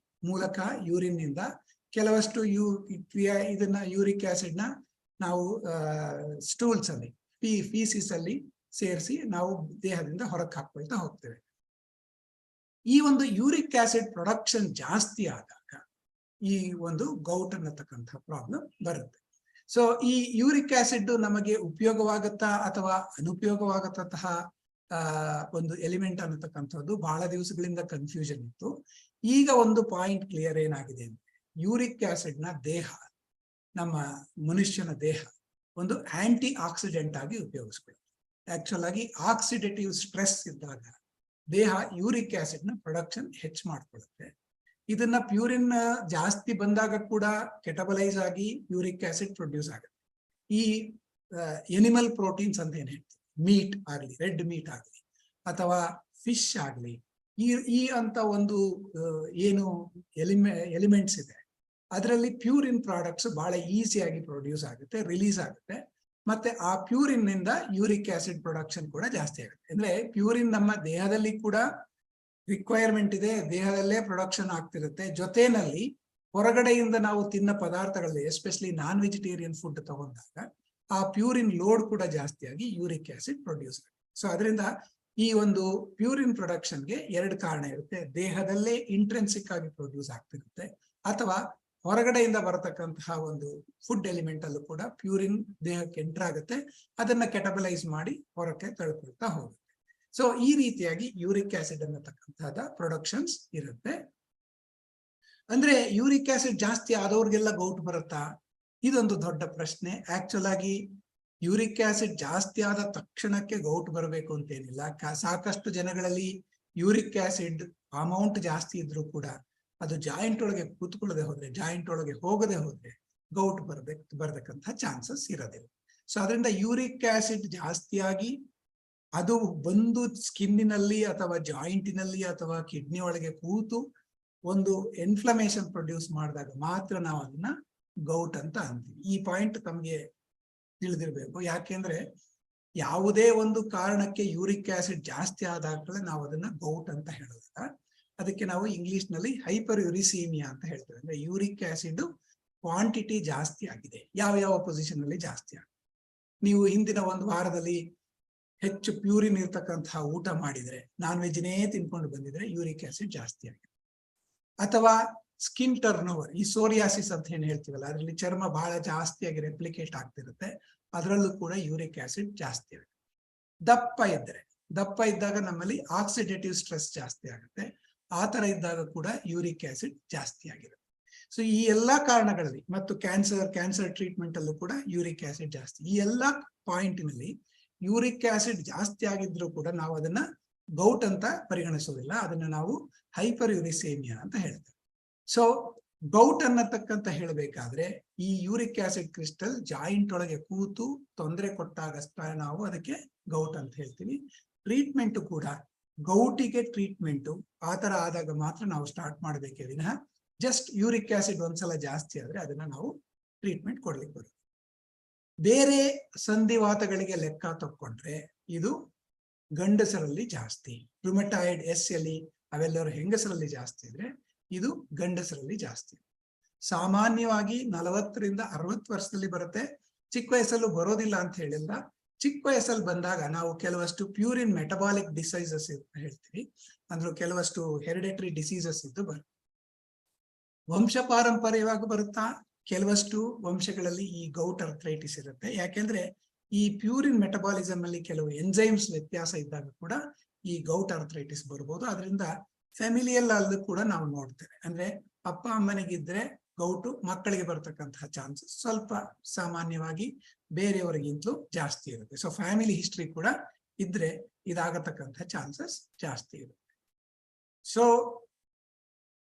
[SPEAKER 2] ಮೂಲಕ ಯೂರಿನ್ ನಿಂದ ಕೆಲವಷ್ಟು ಇದನ್ನ ಯೂರಿಕ್ ಆಸಿಡ್ ನ ನಾವು ಸ್ಟೂಲ್ಸ್ ಅಲ್ಲಿ ಫೀಸಿಸ್ ಅಲ್ಲಿ ಸೇರಿಸಿ ನಾವು ದೇಹದಿಂದ ಹೊರಗೆ ಹಾಕೊಳ್ತಾ ಹೋಗ್ತೇವೆ. ಈ ಒಂದು ಯೂರಿಕ್ ಆಸಿಡ್ ಪ್ರೊಡಕ್ಷನ್ ಜಾಸ್ತಿ ಆದಾಗ ಈ ಒಂದು ಗೌಟ್ ಅನ್ನತಕ್ಕಂತಹ ಪ್ರಾಬ್ಲಮ್ ಬರುತ್ತೆ. ಸೊ ಈ ಯೂರಿಕ್ ಆಸಿಡ್ ನಮಗೆ ಉಪಯೋಗವಾಗುತ್ತಾ ಅಥವಾ ಅನುಪಯೋಗವಾಗತ್ತಂತಹ ಒಂದು ಎಲಿಮೆಂಟ್ ಅನ್ನತಕ್ಕಂಥದ್ದು ಬಹಳ ದಿವಸಗಳಿಂದ ಕನ್ಫ್ಯೂಷನ್ ಇತ್ತು. ಈಗ ಒಂದು ಪಾಯಿಂಟ್ ಕ್ಲಿಯರ್ ಏನಾಗಿದೆ ಅಂದ್ರೆ ಯೂರಿಕ್ ಆಸಿಡ್ ನ ದೇಹ, ನಮ್ಮ ಮನುಷ್ಯನ ದೇಹ ಒಂದು ಆಂಟಿ ಆಕ್ಸಿಡೆಂಟ್ ಆಗಿ ಉಪಯೋಗಿಸ್ಕೊಳ್ಳುತ್ತೆ. ಆಕ್ಚುಲ್ ಆಗಿ ಆಕ್ಸಿಡೇಟಿವ್ ಸ್ಟ್ರೆಸ್ ಇದ್ದಾಗ ದೇಹ ಯೂರಿಕ್ ಆಸಿಡ್ ನ ಪ್ರೊಡಕ್ಷನ್ ಹೆಚ್ಚು ಮಾಡ್ಕೊಳ್ಳುತ್ತೆ. ಇದನ್ನ ಪ್ಯೂರಿನ್ ಜಾಸ್ತಿ ಬಂದಾಗ ಕೂಡ ಕೆಟಬಲೈಸ್ ಆಗಿ ಯೂರಿಕ್ ಆಸಿಡ್ ಪ್ರೊಡ್ಯೂಸ್ ಆಗುತ್ತೆ. ಈ ಎನಿಮಲ್ ಪ್ರೋಟೀನ್ಸ್ ಅಂತ ಏನ್ ಹೇಳ್ತೀವಿ, ಮೀಟ್ ಆಗ್ಲಿ, ರೆಡ್ ಮೀಟ್ ಆಗ್ಲಿ ಅಥವಾ ಫಿಶ್ ಆಗ್ಲಿ, ಈ ಅಂತ ಒಂದು ಏನು ಎಲಿಮೆಂಟ್ಸ್ ಇದೆ ಅದರಲ್ಲಿ ಪ್ಯೂರಿನ್ ಪ್ರಾಡಕ್ಟ್ಸ್ ಬಹಳ ಈಸಿಯಾಗಿ ಪ್ರೊಡ್ಯೂಸ್ ಆಗುತ್ತೆ, ರಿಲೀಸ್ ಆಗುತ್ತೆ. ಮತ್ತೆ ಆ ಪ್ಯೂರಿನ್ ನಿಂದ ಯೂರಿಕ್ ಆಸಿಡ್ ಪ್ರೊಡಕ್ಷನ್ ಕೂಡ ಜಾಸ್ತಿ ಆಗುತ್ತೆ. ಅಂದ್ರೆ ಪ್ಯೂರಿನ್ ನಮ್ಮ ದೇಹದಲ್ಲಿ ಕೂಡ ರಿಕ್ವೈರ್ಮೆಂಟ್ ಇದೆ, ದೇಹದಲ್ಲೇ ಪ್ರೊಡಕ್ಷನ್ ಆಗ್ತಿರುತ್ತೆ. ಜೊತೆನಲ್ಲಿ ಹೊರಗಡೆಯಿಂದ ನಾವು ತಿನ್ನ ಪದಾರ್ಥಗಳಲ್ಲಿ ಎಸ್ಪೆಷಲಿ ನಾನ್ ವೆಜಿಟೇರಿಯನ್ ಫುಡ್ ತಗೊಂಡಾಗ ಆ ಪ್ಯೂರಿನ್ ಲೋಡ್ ಕೂಡ ಜಾಸ್ತಿಯಾಗಿ ಯೂರಿಕ್ ಆಸಿಡ್ ಪ್ರೊಡ್ಯೂಸ್ ಆಗುತ್ತೆ. ಸೊ ಅದರಿಂದ ಈ ಒಂದು ಪ್ಯೂರಿನ್ ಪ್ರೊಡಕ್ಷನ್ಗೆ ಎರಡು ಕಾರಣ ಇರುತ್ತೆ. ದೇಹದಲ್ಲೇ ಇಂಟ್ರೆನ್ಸಿಕ್ ಆಗಿ ಪ್ರೊಡ್ಯೂಸ್ ಆಗ್ತಿರುತ್ತೆ ಅಥವಾ ಹೊರಗಡೆಯಿಂದ ಬರತಕ್ಕಂತಹ ಒಂದು ಫುಡ್ ಎಲಿಮೆಂಟ್ ಅಲ್ಲೂ ಕೂಡ ಪ್ಯೂರಿನ್ ದೇಹಕ್ಕೆ ಎಂಟರ್ ಆಗುತ್ತೆ, ಅದನ್ನ ಕೆಟಬಲೈಸ್ ಮಾಡಿ ಹೊರಕ್ಕೆ ತಳ್ಕೊಳ್ತಾ ಹೋಗುತ್ತೆ. ಸೊ ಈ ರೀತಿಯಾಗಿ ಯೂರಿಕ್ ಆಸಿಡ್ ಅನ್ನತಕ್ಕಂತಹ ಪ್ರೊಡಕ್ಷನ್ಸ್ ಇರುತ್ತೆ. ಅಂದ್ರೆ ಯೂರಿಕ್ ಆಸಿಡ್ ಜಾಸ್ತಿ ಆದವ್ರಿಗೆಲ್ಲ ಗೌಟ್ ಬರುತ್ತಾ? ಇದೊಂದು ದೊಡ್ಡ ಪ್ರಶ್ನೆ. ಆಕ್ಚುಲ್ ಆಗಿ ಯೂರಿಕ್ ಆಸಿಡ್ ಜಾಸ್ತಿ ಆದ ತಕ್ಷಣಕ್ಕೆ ಗೌಟ್ ಬರಬೇಕು ಅಂತೇನಿಲ್ಲ. ಸಾಕಷ್ಟು ಜನಗಳಲ್ಲಿ ಯೂರಿಕ್ ಆಸಿಡ್ ಅಮೌಂಟ್ ಜಾಸ್ತಿ ಇದ್ರೂ ಕೂಡ ಅದು ಜಾಯಿಂಟ್ ಒಳಗೆ ಕೂತ್ಕೊಳ್ಳದೆ ಹೋದ್ರೆ, ಜಾಯಿಂಟ್ ಒಳಗೆ ಹೋಗದೆ ಹೋದ್ರೆ ಗೌಟ್ ಬರಬೇಕಂತ ಚಾನ್ಸಸ್ ಇರೋದಿಲ್ಲ. ಸೊ ಅದರಿಂದ ಯೂರಿಕ್ ಆಸಿಡ್ ಜಾಸ್ತಿಯಾಗಿ ಅದು ಬಂದು ಸ್ಕಿನ್ನಿನಲ್ಲಿ ಅಥವಾ ಜಾಯಿಂಟಿನಲ್ಲಿ ಅಥವಾ ಕಿಡ್ನಿ ಒಳಗೆ ಕೂತು ಒಂದು ಇನ್ಫ್ಲಮೇಷನ್ ಪ್ರೊಡ್ಯೂಸ್ ಮಾಡಿದಾಗ ಮಾತ್ರ ನಾವು ಅದನ್ನ ಗೌಟ್ ಅಂತ ಅಂತೀವಿ. ಈ ಪಾಯಿಂಟ್ ತಮಗೆ ತಿಳಿದಿರ್ಬೇಕು. ಯಾಕೆಂದ್ರೆ ಯಾವುದೇ ಒಂದು ಕಾರಣಕ್ಕೆ ಯೂರಿಕ್ ಆಸಿಡ್ ಜಾಸ್ತಿ ಆದಾಗಲೇ ನಾವು ಅದನ್ನ ಗೌಟ್ ಅಂತ ಹೇಳೋದಿಲ್ಲ. ಅದಕ್ಕೆ ನಾವು ಇಂಗ್ಲಿಷ್ ನಲ್ಲಿ ಹೈಪರ್ ಯುರಿಸೀಮಿಯಾ ಅಂತ ಹೇಳ್ತೇವೆ. ಅಂದ್ರೆ ಯೂರಿಕ್ ಆಸಿಡ್ ಕ್ವಾಂಟಿಟಿ ಜಾಸ್ತಿ ಆಗಿದೆ, ಯಾವ ಪೊಸಿಷನ್ ಅಲ್ಲಿ ಜಾಸ್ತಿ ಆಗಿದೆ. ನೀವು ಹಿಂದಿನ ಒಂದು ವಾರದಲ್ಲಿ ಹೆಚ್ಚು ಪ್ಯೂರಿನ್ ಇರ್ತಕ್ಕಂತಹ ಊಟ ಮಾಡಿದ್ರೆ, ನಾನ್ ವೆಜ್ನೇ ತಿನ್ಕೊಂಡು ಬಂದಿದ್ರೆ ಯೂರಿಕ್ ಆಸಿಡ್ ಜಾಸ್ತಿ ಆಗಿದೆ. ಅಥವಾ ಸ್ಕಿನ್ ಟರ್ನ್ ಓವರ್, ಈ ಸೋರಿಯಾಸಿಸ್ ಅಂತ ಏನ್ ಹೇಳ್ತೀವಲ್ಲ, ಅದರಲ್ಲಿ ಚರ್ಮ ಬಹಳ ಜಾಸ್ತಿಯಾಗಿ ರೆಪ್ಲಿಕೇಟ್ ಆಗ್ತಿರುತ್ತೆ, ಅದರಲ್ಲೂ ಕೂಡ ಯೂರಿಕ್ ಆಸಿಡ್ ಜಾಸ್ತಿ ಆಗುತ್ತೆ. ದಪ್ಪ ಇದ್ದಾಗ ನಮ್ಮಲ್ಲಿ ಆಕ್ಸಿಡೇಟಿವ್ ಸ್ಟ್ರೆಸ್ ಜಾಸ್ತಿ ಆಗುತ್ತೆ. ಆ ತರ ಇದ್ದಾಗ ಕೂಡ ಯೂರಿಕ್ ಆಸಿಡ್ ಜಾಸ್ತಿ ಆಗಿರುತ್ತೆ. ಸೊ ಈ ಎಲ್ಲಾ ಕಾರಣಗಳಲ್ಲಿ ಮತ್ತು ಕ್ಯಾನ್ಸರ್ ಟ್ರೀಟ್ಮೆಂಟ್ ಅಲ್ಲೂ ಕೂಡ ಯೂರಿಕ್ ಆಸಿಡ್ ಜಾಸ್ತಿ. ಈ ಎಲ್ಲಾ ಪಾಯಿಂಟ್ನಲ್ಲಿ ಯೂರಿಕ್ ಆಸಿಡ್ ಜಾಸ್ತಿ ಆಗಿದ್ರು ಕೂಡ ನಾವು ಅದನ್ನ ಗೌಟ್ ಅಂತ ಪರಿಗಣಿಸೋದಿಲ್ಲ, ಅದನ್ನ ನಾವು ಹೈಪರ್ ಯೂರಿಸೇಮಿಯಾ ಅಂತ ಹೇಳ್ತೇವೆ. ಸೊ ಗೌಟ್ ಅನ್ನತಕ್ಕಂತ ಹೇಳಬೇಕಾದ್ರೆ ಈ ಯೂರಿಕ್ ಆಸಿಡ್ ಕ್ರಿಸ್ಟಲ್ ಜಾಯಿಂಟ್ ಒಳಗೆ ಕೂತು ತೊಂದರೆ ಕೊಟ್ಟಾಗ ನಾವು ಅದಕ್ಕೆ ಗೌಟ್ ಅಂತ ಹೇಳ್ತೀವಿ. ಟ್ರೀಟ್ಮೆಂಟ್ ಕೂಡ ಗೌಟಿಗೆ ಟ್ರೀಟ್ಮೆಂಟ್ ಆತರ ಆದಾಗ ಮಾತ್ರ ನಾವು ಸ್ಟಾರ್ಟ್ ಮಾಡಬೇಕೇ ವಿನಃ ಜಸ್ಟ್ ಯೂರಿಕ್ ಆಸಿಡ್ ಒಂದ್ಸಲ ಜಾಸ್ತಿ ಆದ್ರೆ ಅದನ್ನ ನಾವು ಟ್ರೀಟ್ಮೆಂಟ್ ಕೊಡ್ಲಿಕ್ಕೆ ಬರುತ್ತೆ. ಬೇರೆ ಸಂಧಿವಾತಗಳಿಗೆ ಲೆಕ್ಕ ತಕ್ಕೊಂಡ್ರೆ ಇದು ಗಂಡಸರಲ್ಲಿ ಜಾಸ್ತಿ. ರುಮಟಾಯ್ಡ್ ಎಸ್ ಎಲಿ ಅವೆಲ್ಲರೂ ಹೆಂಗಸರಲ್ಲಿ ಜಾಸ್ತಿ ಇದ್ರೆ ಇದು ಗಂಡಸರಲ್ಲಿ ಜಾಸ್ತಿ. ಸಾಮಾನ್ಯವಾಗಿ 40ರಿಂದ 60 ವರ್ಷದಲ್ಲಿ ಬರುತ್ತೆ, ಚಿಕ್ಕ ವಯಸ್ಸಲ್ಲೂ ಬರೋದಿಲ್ಲ ಅಂತ ಹೇಳಿಲ್ಲ. ಚಿಕ್ಕ ವಯಸ್ಸಲ್ಲಿ ಬಂದಾಗ ನಾವು ಕೆಲವಷ್ಟು ಪ್ಯೂರಿನ್ ಮೆಟಬಾಲಿಕ್ ಡಿಸೀಸಸ್ ಹೇಳ್ತೀವಿ, ಅಂದ್ರೆ ಕೆಲವಷ್ಟು ಹೆರಿಡಿಟರಿ ಡಿಸೀಸಸ್ ಇದ್ದು ಬರುತ್ತೆ. ವಂಶ ಪಾರಂಪರ್ಯವಾಗಿ ಬರುತ್ತಾ, ಕೆಲವಷ್ಟು ವಂಶಗಳಲ್ಲಿ ಈ ಗೌಟ್ ಅರ್ಥ್ರೈಟಿಸ್ ಇರುತ್ತೆ. ಯಾಕೆಂದ್ರೆ ಈ ಪ್ಯೂರಿನ್ ಮೆಟಬಾಲಿಸಮ್ ಅಲ್ಲಿ ಕೆಲವು ಎಂಜೈಮ್ಸ್ ವ್ಯತ್ಯಾಸ ಇದ್ದಾಗ ಕೂಡ ಈ ಗೌಟ್ ಅರ್ಥ್ರೈಟಿಸ್ ಬರ್ಬೋದು. ಅದರಿಂದ ಫ್ಯಾಮಿಲಿಯಲ್ ಅಲ್ಲೂ ಕೂಡ ನಾವು ನೋಡ್ತೇವೆ. ಅಂದ್ರೆ ಅಪ್ಪ ಅಮ್ಮನಿಗಿದ್ರೆ ಗೌಟು ಮಕ್ಕಳಿಗೆ ಬರ್ತಕ್ಕಂತಹ ಚಾನ್ಸಸ್ ಸ್ವಲ್ಪ ಸಾಮಾನ್ಯವಾಗಿ ಬೇರೆಯವರಿಗಿಂತಲೂ ಜಾಸ್ತಿ ಇರುತ್ತೆ. ಸೊ ಫ್ಯಾಮಿಲಿ ಹಿಸ್ಟ್ರಿ ಕೂಡ ಇದ್ರೆ ಇದಾಗತಕ್ಕಂತಹ ಚಾನ್ಸಸ್ ಜಾಸ್ತಿ ಇರುತ್ತೆ. ಸೊ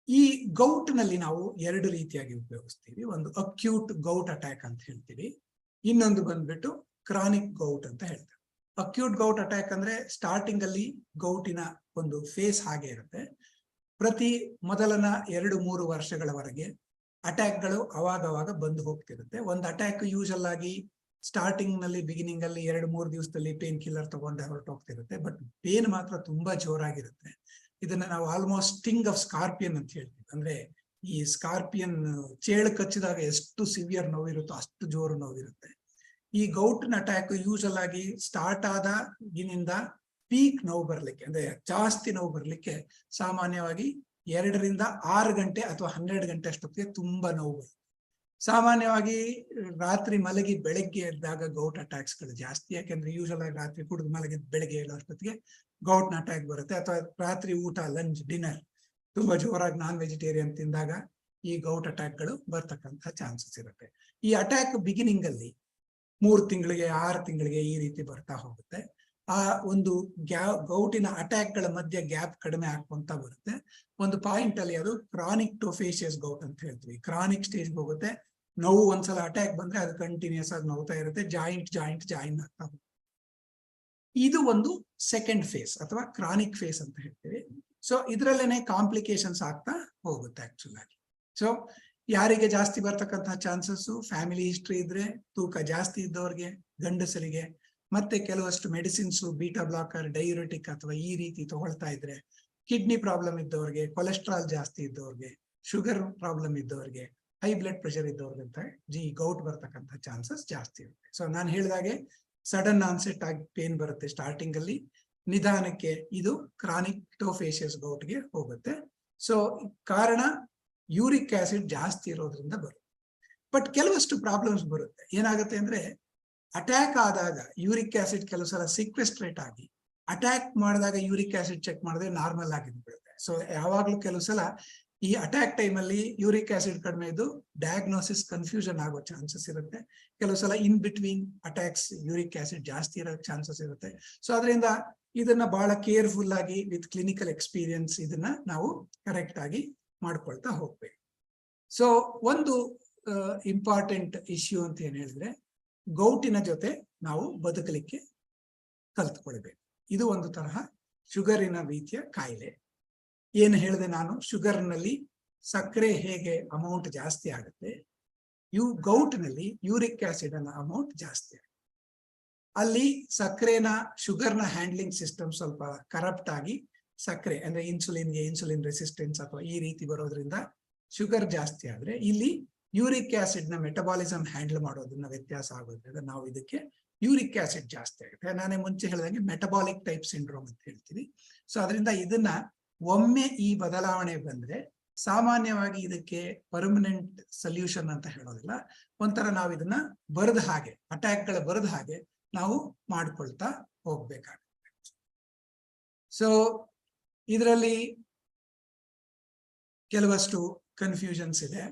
[SPEAKER 2] ಈ ಗೌಟ್ ನಲ್ಲಿ ನಾವು 2 ರೀತಿಯಾಗಿ ಉಪಯೋಗಿಸ್ತೀವಿ. ಒಂದು ಅಕ್ಯೂಟ್ ಗೌಟ್ ಅಟ್ಯಾಕ್ ಅಂತ ಹೇಳ್ತೀವಿ, ಇನ್ನೊಂದು ಬಂದ್ಬಿಟ್ಟು ಕ್ರಾನಿಕ್ ಗೌಟ್ ಅಂತ ಹೇಳ್ತೇವೆ. ಅಕ್ಯೂಟ್ ಗೌಟ್ ಅಟ್ಯಾಕ್ ಅಂದ್ರೆ ಸ್ಟಾರ್ಟಿಂಗ್ ಅಲ್ಲಿ ಗೌಟಿನ ಒಂದು ಫೇಸ್ ಹಾಗೆ ಇರುತ್ತೆ. ಪ್ರತಿ ಮೊದಲನ 2-3 ವರ್ಷಗಳವರೆಗೆ ಅಟ್ಯಾಕ್ಗಳು ಅವಾಗವಾಗ ಬಂದು ಹೋಗ್ತಿರುತ್ತೆ. ಒಂದು ಅಟ್ಯಾಕ್ ಯೂಶಲ್ ಆಗಿ ಸ್ಟಾರ್ಟಿಂಗ್ ನಲ್ಲಿ ಬಿಗಿನಿಂಗ್ ಅಲ್ಲಿ 2-3 ದಿವಸದಲ್ಲಿ ಪೇನ್ ಕಿಲ್ಲರ್ ತಗೊಂಡೆ ಹೊರಟೋಗ್ತಿರುತ್ತೆ. ಬಟ್ ಪೇನ್ ಮಾತ್ರ ತುಂಬಾ ಜೋರಾಗಿರುತ್ತೆ. ಇದನ್ನ ನಾವು ಆಲ್ಮೋಸ್ಟ್ ಸ್ಟಿಂಗ್ ಆಫ್ ಸ್ಕಾರ್ಪಿಯನ್ ಅಂತ ಹೇಳ್ತೀವಿ. ಅಂದ್ರೆ ಈ ಸ್ಕಾರ್ಪಿಯನ್ ಚೇಳು ಕಚ್ಚಿದಾಗ ಎಷ್ಟು ಸಿವಿಯರ್ ನೋವಿರುತ್ತೋ ಅಷ್ಟು ಜೋರು ನೋವಿರುತ್ತೆ. ಈ ಗೌಟ್ನ ಅಟ್ಯಾಕ್ ಯೂಶಲ್ ಆಗಿ ಸ್ಟಾರ್ಟ್ ಆದಾಗಿನಿಂದ ಪೀಕ್ ನೋವು ಬರ್ಲಿಕ್ಕೆ, ಅಂದ್ರೆ ಜಾಸ್ತಿ ನೋವು ಬರ್ಲಿಕ್ಕೆ ಸಾಮಾನ್ಯವಾಗಿ 2ರಿಂದ 6 ಗಂಟೆ ಅಥವಾ 12 ಗಂಟೆ ಅಷ್ಟೊತ್ತಿಗೆ ತುಂಬಾ ನೋವು ಬರುತ್ತೆ. ಸಾಮಾನ್ಯವಾಗಿ ರಾತ್ರಿ ಮಲಗಿ ಬೆಳಗ್ಗೆ ಎದ್ದಾಗ ಗೌಟ್ ಅಟ್ಯಾಕ್ಸ್ ಗಳು ಜಾಸ್ತಿ. ಯಾಕೆಂದ್ರೆ ಯೂಶಲ್ ಆಗಿ ರಾತ್ರಿ ಕುಡಿದು ಮಲಗಿದ ಬೆಳಗ್ಗೆ ಹೇಳೋ ಅಷ್ಟೊತ್ತಿಗೆ ಗೌಟ್ನ ಅಟ್ಯಾಕ್ ಬರುತ್ತೆ. ಅಥವಾ ರಾತ್ರಿ ಊಟ, ಲಂಚ್, ಡಿನ್ನರ್ ತುಂಬಾ ಜೋರಾಗಿ ನಾನ್ ವೆಜಿಟೇರಿಯನ್ ತಿಂದಾಗ ಈ ಗೌಟ್ ಅಟ್ಯಾಕ್ ಗಳು ಬರ್ತಕ್ಕಂಥ ಚಾನ್ಸಸ್ ಇರುತ್ತೆ. ಈ ಅಟ್ಯಾಕ್ ಬಿಗಿನಿಂಗ್ ಅಲ್ಲಿ 3 ತಿಂಗಳಿಗೆ 6 ತಿಂಗಳಿಗೆ ಈ ರೀತಿ ಬರ್ತಾ ಹೋಗುತ್ತೆ. ಆ ಒಂದು ಗೌಟಿನ ಅಟ್ಯಾಕ್ ಗಳ ಮಧ್ಯೆ ಗ್ಯಾಪ್ ಕಡಿಮೆ ಹಾಕೊಂತ ಬರುತ್ತೆ. ಒಂದು ಪಾಯಿಂಟ್ ಅಲ್ಲಿ ಅದು ಕ್ರಾನಿಕ್ ಟೋಫೇಶಿಯಸ್ ಗೌಟ್ ಅಂತ ಹೇಳ್ತೀವಿ. ಕ್ರಾನಿಕ್ ಸ್ಟೇಜ್ ಹೋಗುತ್ತೆ. ನೋವು ಒಂದ್ಸಲ ಅಟ್ಯಾಕ್ ಬಂದ್ರೆ ಅದು ಕಂಟಿನ್ಯೂಸ್ ಆಗಿ ನೋವ್ತಾ ಇರುತ್ತೆ. ಜಾಯಿಂಟ್ ಜಾಯಿನ್ ಆಗ್ತಾ ಹೋಗುತ್ತೆ. ಇದು ಒಂದು ಸೆಕೆಂಡ್ ಫೇಸ್ ಅಥವಾ ಕ್ರಾನಿಕ್ ಫೇಸ್ ಅಂತ ಹೇಳ್ತೀವಿ. ಸೊ ಇದರಲ್ಲೇನೆ ಕಾಂಪ್ಲಿಕೇಶನ್ಸ್ ಆಗ್ತಾ ಹೋಗುತ್ತೆ ಆಕ್ಚುಲ್ ಆಗಿ. ಸೊ ಯಾರಿಗೆ ಜಾಸ್ತಿ ಬರ್ತಕ್ಕಂತಹ ಚಾನ್ಸಸ್, ಫ್ಯಾಮಿಲಿ ಹಿಸ್ಟ್ರಿ ಇದ್ರೆ, ತೂಕ ಜಾಸ್ತಿ ಇದ್ದವ್ರಿಗೆ, ಗಂಡಸರಿಗೆ, ಮತ್ತೆ ಕೆಲವಷ್ಟು ಮೆಡಿಸಿನ್ಸ್ ಬೀಟಾ ಬ್ಲಾಕರ್, ಡೈಯೂರೆಟಿಕ್ ಅಥವಾ ಈ ರೀತಿ ತಗೊಳ್ತಾ ಇದ್ರೆ, ಕಿಡ್ನಿ ಪ್ರಾಬ್ಲಮ್ ಇದ್ದವ್ರಿಗೆ, ಕೊಲೆಸ್ಟ್ರಾಲ್ ಜಾಸ್ತಿ ಇದ್ದವ್ರಿಗೆ, ಶುಗರ್ ಪ್ರಾಬ್ಲಮ್ ಇದ್ದವ್ರಿಗೆ, ಹೈ ಬ್ಲಡ್ ಪ್ರೆಷರ್ ಇದ್ದವ್ರಿಗೆ ಅಂತ ಗೌಟ್ ಬರ್ತಕ್ಕಂಥ ಚಾನ್ಸಸ್ ಜಾಸ್ತಿ ಇರುತ್ತೆ. ಸೊ ನಾನು ಹೇಳಿದಾಗೆ ಸಡನ್ ಆನ್ಸೆಟ್ ಆಗಿ ಪೇನ್ ಬರುತ್ತೆ ಸ್ಟಾರ್ಟಿಂಗ್ ಅಲ್ಲಿ, ನಿಧಾನಕ್ಕೆ ಇದು ಕ್ರಾನಿಕ್ ಟೋಫೇಶಿಯಸ್ ಗೌಟ್ಗೆ ಹೋಗುತ್ತೆ. ಸೊ ಕಾರಣ ಯೂರಿಕ್ ಆಸಿಡ್ ಜಾಸ್ತಿ ಇರೋದ್ರಿಂದ ಬರುತ್ತೆ. ಬಟ್ ಕೆಲವಷ್ಟು ಪ್ರಾಬ್ಲಮ್ಸ್ ಬರುತ್ತೆ. ಏನಾಗುತ್ತೆ ಅಂದ್ರೆ ಅಟ್ಯಾಕ್ ಆದಾಗ ಯೂರಿಕ್ ಆಸಿಡ್ ಕೆಲವು ಸಲ ಸಿಕ್ವೆಸ್ಟ್ರೇಟ್ ಆಗಿ ಅಟ್ಯಾಕ್ ಮಾಡಿದಾಗ ಯೂರಿಕ್ ಆಸಿಡ್ ಚೆಕ್ ಮಾಡಿದ್ರೆ ನಾರ್ಮಲ್ ಆಗಿದ್ಬಿಡುತ್ತೆ. ಸೊ ಯಾವಾಗ್ಲೂ ಕೆಲವು ಸಲ ಈ ಅಟ್ಯಾಕ್ ಟೈಮ್ ಅಲ್ಲಿ ಯೂರಿಕ್ ಆಸಿಡ್ ಕಡಿಮೆ ಇದ್ದು ಡಯಾಗ್ನೋಸಿಸ್ ಕನ್ಫ್ಯೂಷನ್ ಆಗೋ ಚಾನ್ಸಸ್ ಇರುತ್ತೆ. ಕೆಲವು ಸಲ in between attacks uric acid ಜಾಸ್ತಿ ಇರೋ ಚಾನ್ಸಸ್ ಇರುತ್ತೆ. ಸೊ ಅದರಿಂದ ಇದನ್ನ ಬಹಳ ಕೇರ್ಫುಲ್ ಆಗಿ ವಿತ್ ಕ್ಲಿನಿಕಲ್ ಎಕ್ಸ್ಪೀರಿಯನ್ಸ್ ಇದನ್ನ ನಾವು ಕರೆಕ್ಟ್ ಆಗಿ ಮಾಡ್ಕೊಳ್ತಾ ಹೋಗ್ಬೇಕು. ಸೊ ಒಂದು ಇಂಪಾರ್ಟೆಂಟ್ ಇಶ್ಯೂ ಅಂತ ಏನ್ ಹೇಳಿದ್ರೆ, ಗೌಟಿನ ಜೊತೆ ನಾವು ಬದುಕಲಿಕ್ಕೆ ಕಲ್ತ್ಕೊಳ್ಬೇಕು. ಇದು ಒಂದು ತರಹ ಶುಗರಿನ ರೀತಿಯ ಕಾಯಿಲೆ. ಏನು ಹೇಳಿದೆ ನಾನು, ಶುಗರ್ ನಲ್ಲಿ ಸಕ್ಕರೆ ಹೇಗೆ ಅಮೌಂಟ್ ಜಾಸ್ತಿ ಆಗುತ್ತೆ, ಗೌಟ್ ನಲ್ಲಿ ಯೂರಿಕ್ ಆಸಿಡ್ ಅನ್ನ ಅಮೌಂಟ್ ಜಾಸ್ತಿ ಆಗುತ್ತೆ. ಅಲ್ಲಿ ಸಕ್ಕರೆನ ಶುಗರ್ನ ಹ್ಯಾಂಡ್ಲಿಂಗ್ ಸಿಸ್ಟಮ್ ಸ್ವಲ್ಪ ಕರಪ್ಟ್ ಆಗಿ ಸಕ್ಕರೆ ಅಂದ್ರೆ ಇನ್ಸುಲಿನ್ ರೆಸಿಸ್ಟೆನ್ಸ್ ಅಥವಾ ಈ ರೀತಿ ಬರೋದ್ರಿಂದ ಶುಗರ್ ಜಾಸ್ತಿ ಆದ್ರೆ, ಇಲ್ಲಿ ಯೂರಿಕ್ ಆಸಿಡ್ ನ ಮೆಟಬಾಲಿಸಮ್ ಹ್ಯಾಂಡಲ್ ಮಾಡೋದನ್ನ ವ್ಯತ್ಯಾಸ ಆಗೋದ್ರಿಂದ ನಾವು ಇದಕ್ಕೆ ಯೂರಿಕ್ ಆಸಿಡ್ ಜಾಸ್ತಿ ಆಗುತ್ತೆ. ನಾನೇ ಮುಂಚೆ ಹೇಳಿದಂಗೆ ಮೆಟಬಾಲಿಕ್ ಟೈಪ್ ಸಿಂಡ್ರೋಮ್ ಅಂತ ಹೇಳ್ತೀವಿ. ಸೊ ಅದರಿಂದ ಇದನ್ನ ಒಮ್ಮೆ ಈ ಬದಲಾವಣೆ ಬಂದ್ರೆ ಸಾಮಾನ್ಯವಾಗಿ ಇದಕ್ಕೆ ಪರ್ಮನೆಂಟ್ ಸೊಲ್ಯೂಷನ್ ಅಂತ ಹೇಳೋದಿಲ್ಲ. ಒಂಥರ ನಾವು ಇದನ್ನ ಬರದ ಹಾಗೆ, ಅಟ್ಯಾಕ್ಗಳ ಬರದ ಹಾಗೆ ನಾವು ಮಾಡ್ಕೊಳ್ತಾ ಹೋಗ್ಬೇಕಾಗುತ್ತೆ. ಸೊ ಇದರಲ್ಲಿ ಕೆಲವಷ್ಟು ಕನ್ಫ್ಯೂಷನ್ಸ್ ಇದೆ.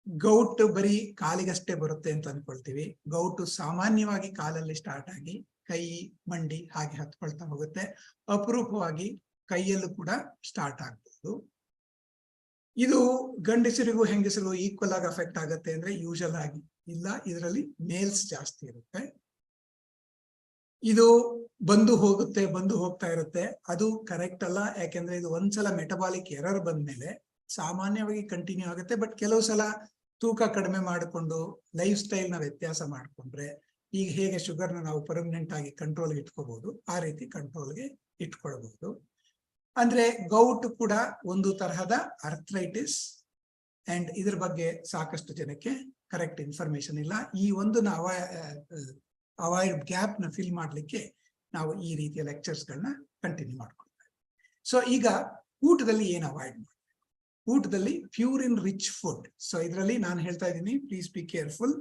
[SPEAKER 2] ಗೌಟ್ ಬರೀ ಕಾಲಿಗಷ್ಟೇ ಬರುತ್ತೆ ಅಂತ ಅನ್ಕೊಳ್ತೀವಿ. ಗೌಟ್ ಸಾಮಾನ್ಯವಾಗಿ ಕಾಲಲ್ಲಿ ಸ್ಟಾರ್ಟ್ ಆಗಿ ಕೈ, ಮಂಡಿ ಹಾಗೆ ಹತ್ಕೊಳ್ತಾ ಹೋಗುತ್ತೆ. ಅಪರೂಪವಾಗಿ ಕೈಯಲ್ಲೂ ಕೂಡ ಸ್ಟಾರ್ಟ್ ಆಗ್ಬಹುದು. ಇದು ಗಂಡಸರಿಗೂ ಹೆಂಗಸರಿಗೂ ಈಕ್ವಲ್ ಆಗಿ ಅಫೆಕ್ಟ್ ಆಗುತ್ತೆ ಅಂದ್ರೆ ಯೂಶಲ್ ಆಗಿ ಇಲ್ಲ, ಇದರಲ್ಲಿ ಮೇಲ್ಸ್ ಜಾಸ್ತಿ ಇರುತ್ತೆ. ಇದು ಬಂದು ಹೋಗ್ತಾ ಇರುತ್ತೆ. ಅದು ಕರೆಕ್ಟ್ ಅಲ್ಲ, ಯಾಕೆಂದ್ರೆ ಇದು ಒಂದ್ಸಲ ಮೆಟಬಾಲಿಕ್ ಎರರ್ ಬಂದ್ಮೇಲೆ ಸಾಮಾನ್ಯವಾಗಿ ಕಂಟಿನ್ಯೂ ಆಗುತ್ತೆ. ಬಟ್ ಕೆಲವು ಸಲ ತೂಕ ಕಡಿಮೆ ಮಾಡಿಕೊಂಡು ಲೈಫ್ ಸ್ಟೈಲ್ ನ ವ್ಯತ್ಯಾಸ ಮಾಡ್ಕೊಂಡ್ರೆ, ಈಗ ಹೇಗೆ ಶುಗರ್ನ ನಾವು ಪರ್ಮನೆಂಟ್ ಆಗಿ ಕಂಟ್ರೋಲ್ಗೆ ಇಟ್ಕೋಬಹುದು, ಆ ರೀತಿ ಕಂಟ್ರೋಲ್ಗೆ ಇಟ್ಕೊಳ್ಬಹುದು. ಅಂದ್ರೆ ಗೌಟ್ ಕೂಡ ಒಂದು ತರಹದ ಅರ್ಥ್ರೈಟಿಸ್, ಅಂಡ್ ಇದ್ರ ಬಗ್ಗೆ ಸಾಕಷ್ಟು ಜನಕ್ಕೆ ಕರೆಕ್ಟ್ ಇನ್ಫಾರ್ಮೇಶನ್ ಇಲ್ಲ. ಈ ಒಂದು ಅವಾಯ್ಡ್ ಗ್ಯಾಪ್ ನ ಫಿಲ್ ಮಾಡ್ಲಿಕ್ಕೆ ನಾವು ಈ ರೀತಿಯ ಲೆಕ್ಚರ್ಸ್ ಗಳನ್ನ ಕಂಟಿನ್ಯೂ ಮಾಡ್ಕೊಳ್ತೇವೆ. ಸೊ ಈಗ ಊಟದಲ್ಲಿ ಏನು ಅವಾಯ್ಡ್ ಮಾಡಬೇಕು? ಊಟದಲ್ಲಿ ಪ್ಯೂರಿನ್ ರಿಚ್ ಫುಡ್. ಸೊ ಇದರಲ್ಲಿ ನಾನು ಹೇಳ್ತಾ ಇದ್ದೀನಿ, please be careful.